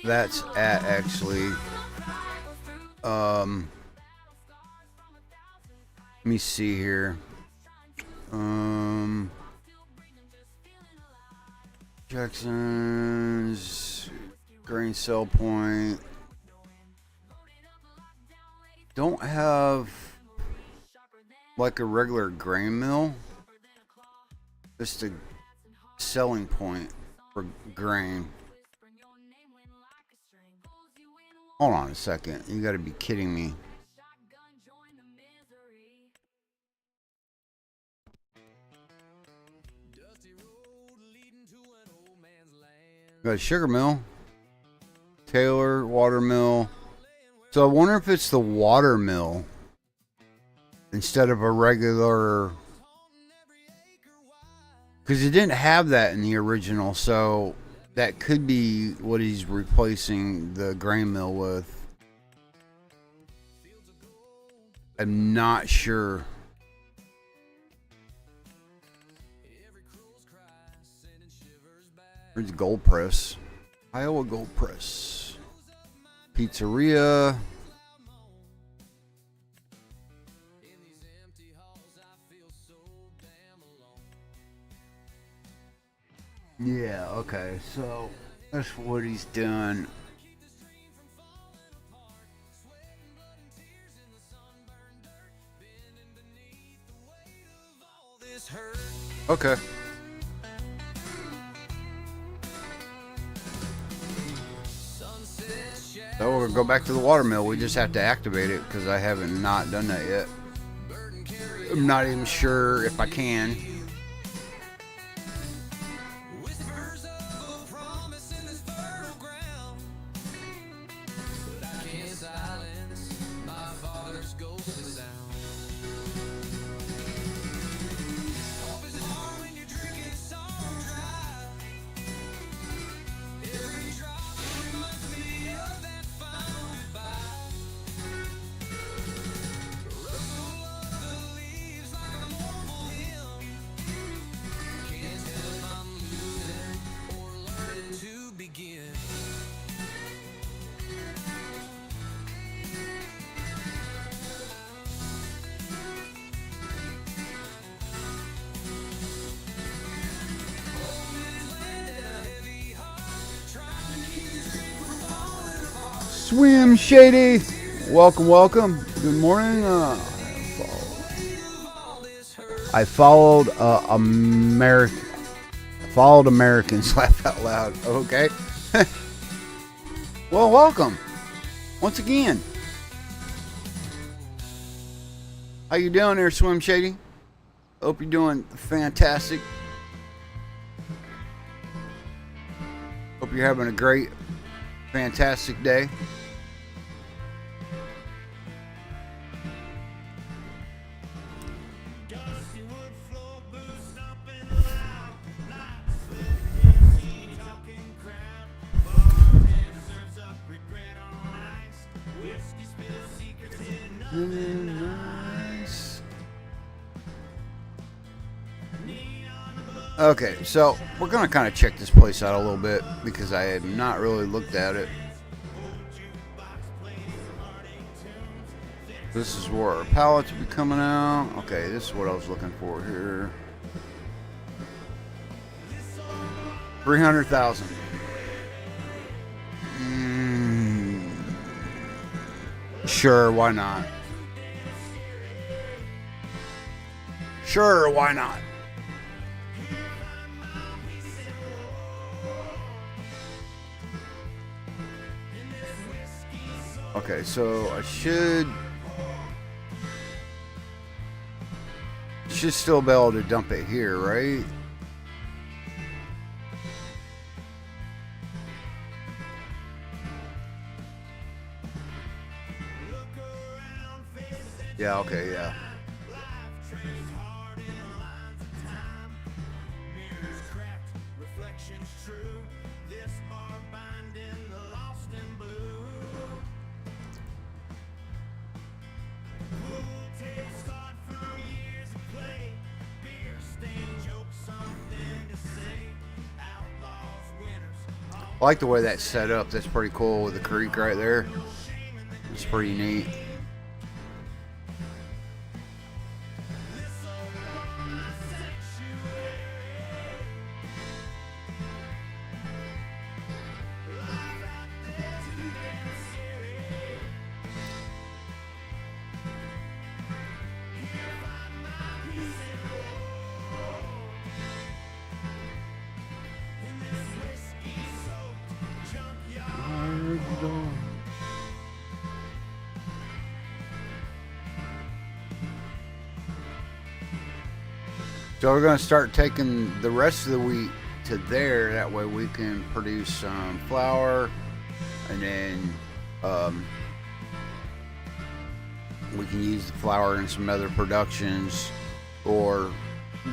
that's at actually. Let me see here. Jackson's grain sell point. Don't have like a regular grain mill. Just a selling point for grain. Hold on a second. You gotta be kidding me. got a sugar mill. Taylor, watermill. So I wonder if it's the watermill instead of a regular, because it didn't have that in the original, so that could be what he's replacing the grain mill with. I'm not sure. Where's Gold Press? Iowa Gold Press. Pizzeria. Yeah, okay, so that's what he's doing. Okay. So we're gonna go back to the watermill. We just have to activate it because I haven't not done that yet. I'm not even sure if I can. Swim Shady, welcome, welcome. Good morning. I followed Americans. Laugh out loud. Okay. Well, welcome once again. How you doing there, Swim Shady? Hope you're doing fantastic. Hope you're having a great, fantastic day. Nice. Okay, so we're gonna kind of check this place out a little bit because I had not really looked at it. This is where our pallets will be coming out. Okay, this is what I was looking for here. 300,000. Sure, why not? Sure, why not? Okay, so I should still be able to dump it here, right? Yeah, okay, yeah. I like the way that's set up. That's pretty cool with the creek right there. It's pretty neat. So we're going to start taking the rest of the wheat to there. That way we can produce some flour, and then we can use the flour in some other productions, or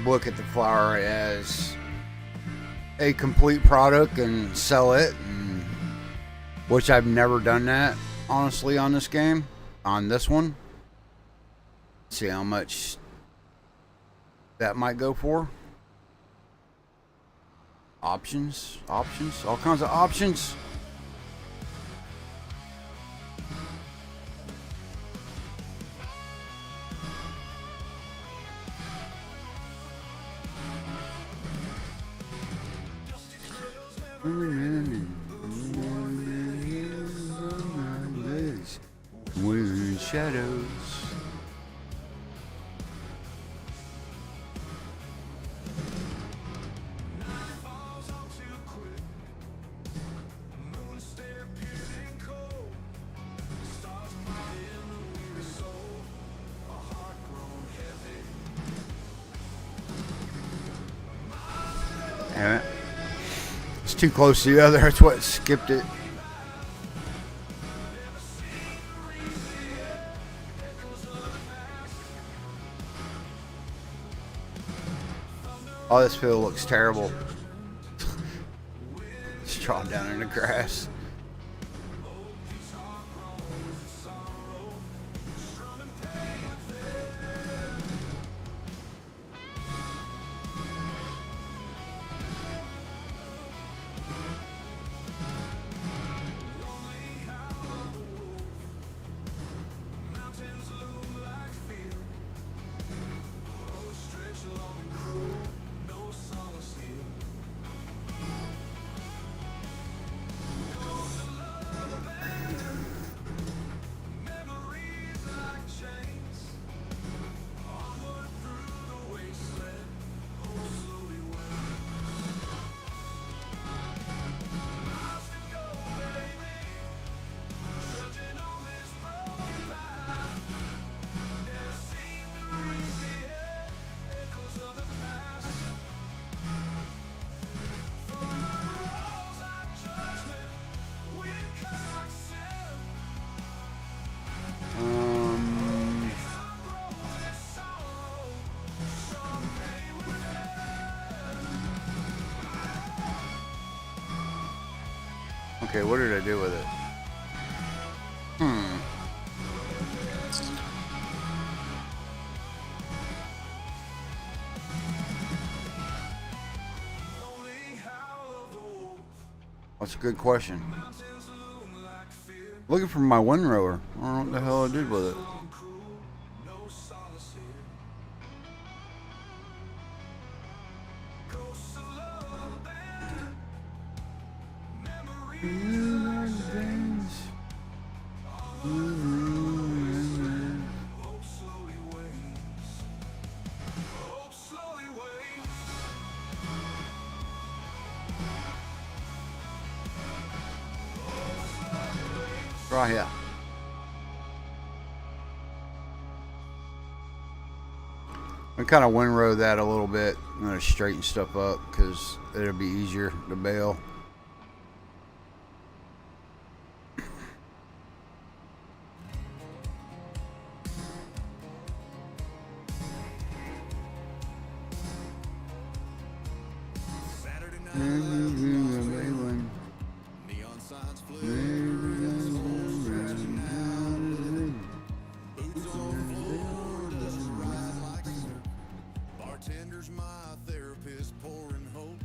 look at the flour as a complete product and sell it, which I've never done that, honestly, on this game, on this one. See how much that might go for. Options, all kinds of options. We're in shadows. Damn it. It's too close to the other, that's what skipped it. Oh, this field looks terrible. Just trod down in the grass. Okay, what did I do with it? That's a good question. Looking for my windrower. I don't know what the hell I did with it. Right here. I kind of windrow that a little bit. I'm going to straighten stuff up because it'll be easier to bail. Neon signs flare. Bartender's my therapist, pouring hope.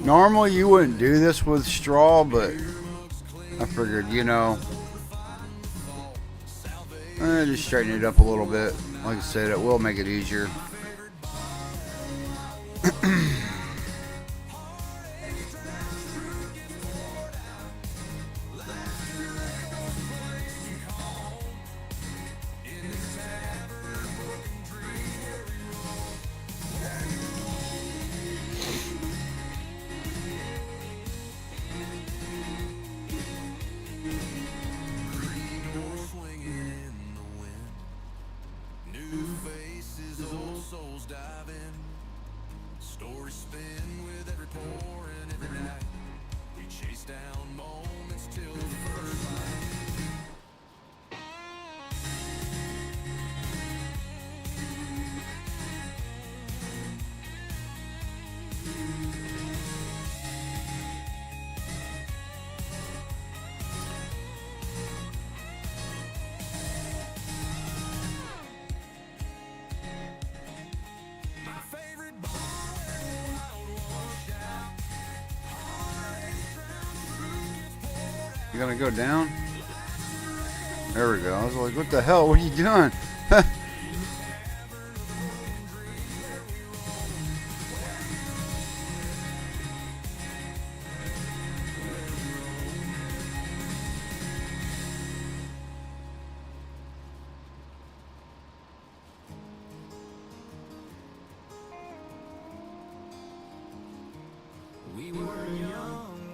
Normally you wouldn't do this with straw, but I figured, you know, just straighten it up a little bit. Like I said, it will make it easier. You gonna go down? There we go. I was like, what the hell? What are you doing?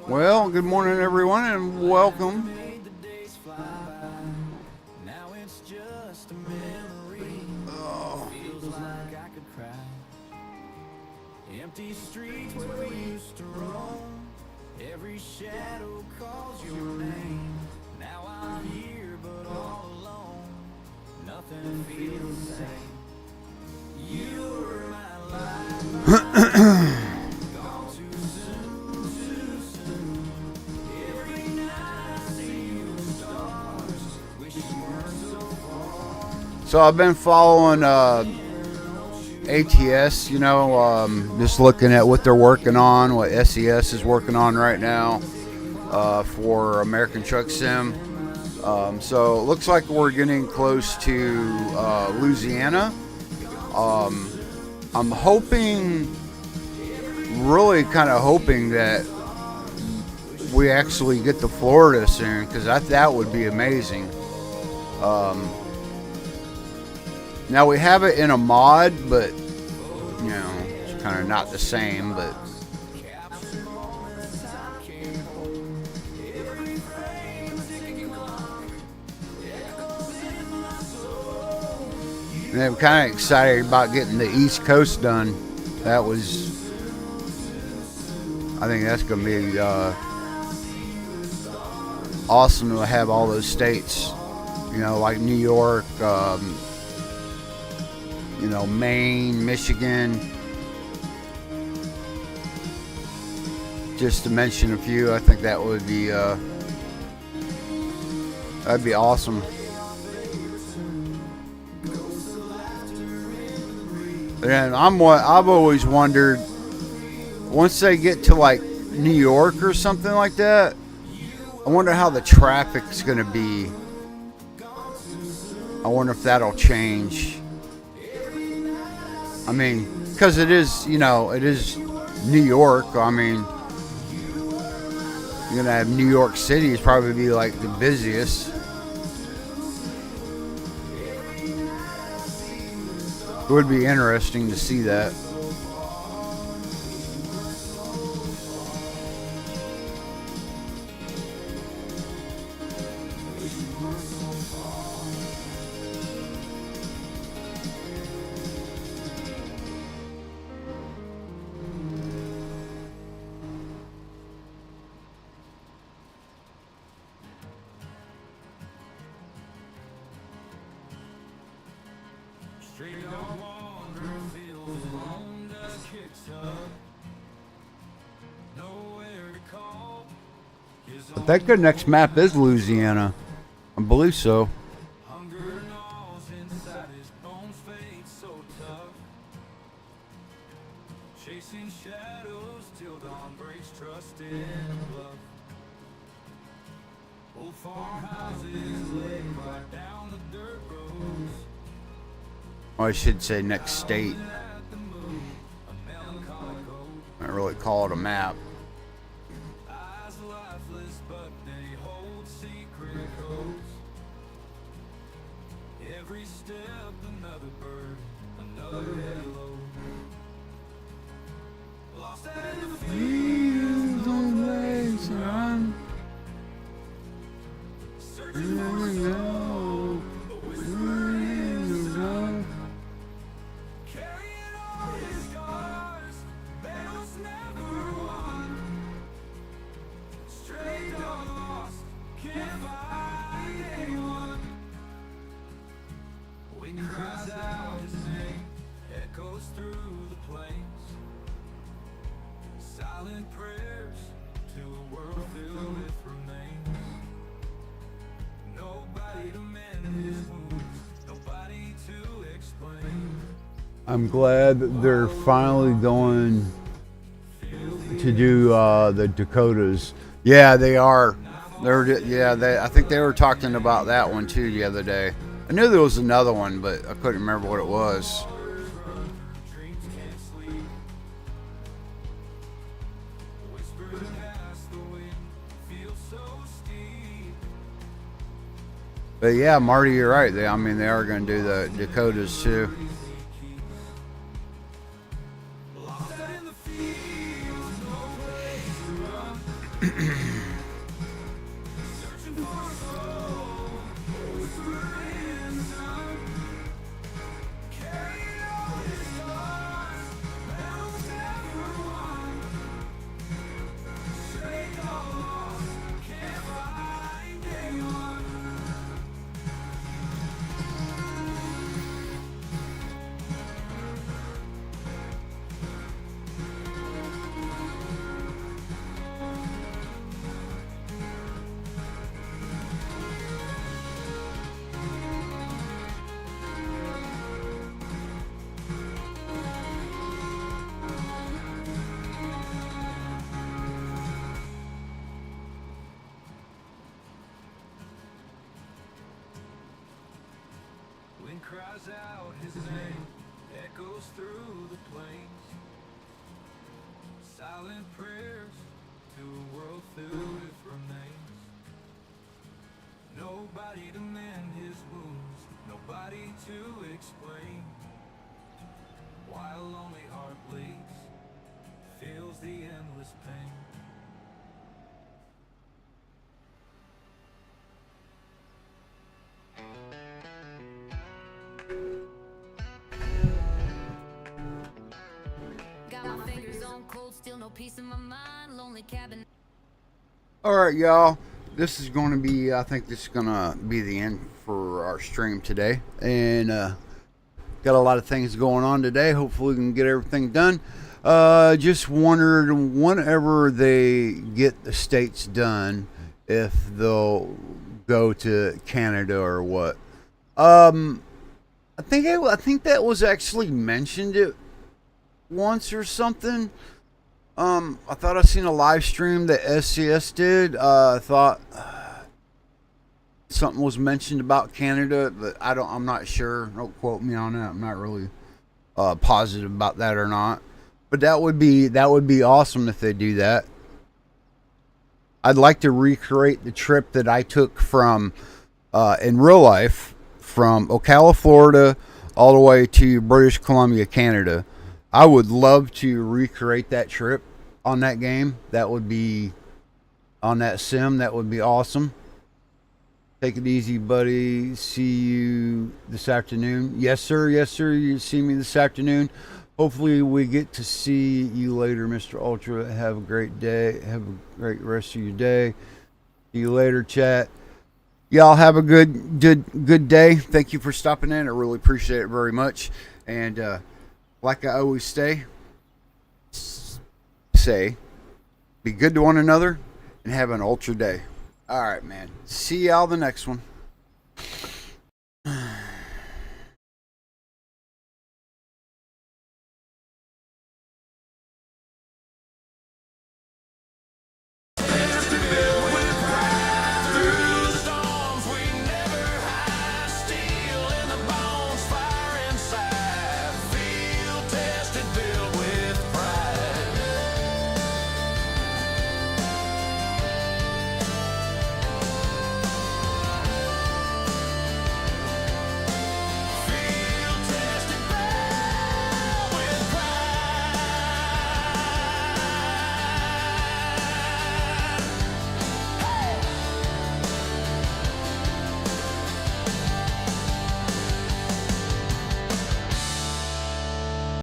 Well, good morning, everyone, and welcome. Now it's just a memory. Feels like I could cry. Empty streets where we used to roam. Every shadow calls your name. Now I'm here, but all alone. Nothing feels the same. You were my life. Gone too soon, too soon. Every night I see you in stars. Wish you weren't so far. So I've been following ATS, you know, just looking at what they're working on, what SES is working on right now for American Truck Sim. So it looks like we're getting close to Louisiana. I'm hoping, really kind of hoping that we actually get to Florida soon, because that would be amazing. Now we have it in a mod, but you know, it's kind of not the same. But and I'm kind of excited about getting the East Coast done. That was, I think that's going to be awesome to have all those states, you know, like New York, you know, Maine, Michigan, just to mention a few. I think that would be that'd be awesome. And I've always wondered, once they get to like New York or something like that, I wonder how the traffic's going to be. I wonder if that'll change. I mean, because it is, you know, it is New York. I mean, you're going to have New York City is probably be like the busiest. It would be interesting to see that. Straight on wandering fields, alone dust kicks up. Nowhere to call. I think the next map is Louisiana. I believe so. Hunger gnaws inside his bones, fade so tough. Chasing shadows till dawn breaks Or I should say next state. I don't really call it a map. Eyes lifeless, but they hold secret hopes. Every step, another bird, another hello. Lost in the fields on waves run. Searching for a soul, a whisper in the sun. Carrying all his scars, battles never won. Straight lost, can't find anyone. When he cries out his name, echoes through the plains. Silent prayers to a world filled with remains. Nobody to mend his wounds, nobody to explain. I'm glad that they're finally going to do the Dakotas. Yeah, they are. I think they were talking about that one too the other day. I knew there was another one, but I couldn't remember what it was. Dreams can't sleep. Whispered past the wind, feel so steep. But yeah, Marty, you're right. They are going to do the Dakotas too. Lost out in the fields, no place to run. Searching for a soul, whispered in the sun. Carrying all his scars, battles never won. Straight lost, can't find anyone. Wind cries out his name, echoes through the plains. Silent prayers to a world filled with remains. Nobody to mend his wounds, nobody to explain. While a lonely heart bleeds, feels the endless pain. Got my fingers on cold, still no peace in my mind. Lonely cabin. All right, y'all. This is going to be, I think this is going to be the end for our stream today. And got a lot of things going on today. Hopefully we can get everything done. Just wondered whenever they get the states done, if they'll go to Canada or what. I think that was actually mentioned it once or something. I thought I seen a live stream that SCS did. I thought something was mentioned about Canada, but I'm not sure. Don't quote me on that. I'm not really positive about that or not. But that would be awesome if they do that. I'd like to recreate the trip that I took from in real life from Ocala, Florida, all the way to British Columbia, Canada. I would love to recreate that trip on that game. That would be on that sim. That would be awesome. Take it easy, buddy. See you this afternoon. Yes, sir. Yes, sir. You see me this afternoon. Hopefully we get to see you later, Mr. Ultra. Have a great day. Have a great rest of your day. See you later, chat. Y'all have a good day. Thank you for stopping in. I really appreciate it very much. And like I always say, be good to one another and have an ultra day. All right, man. See y'all the next one.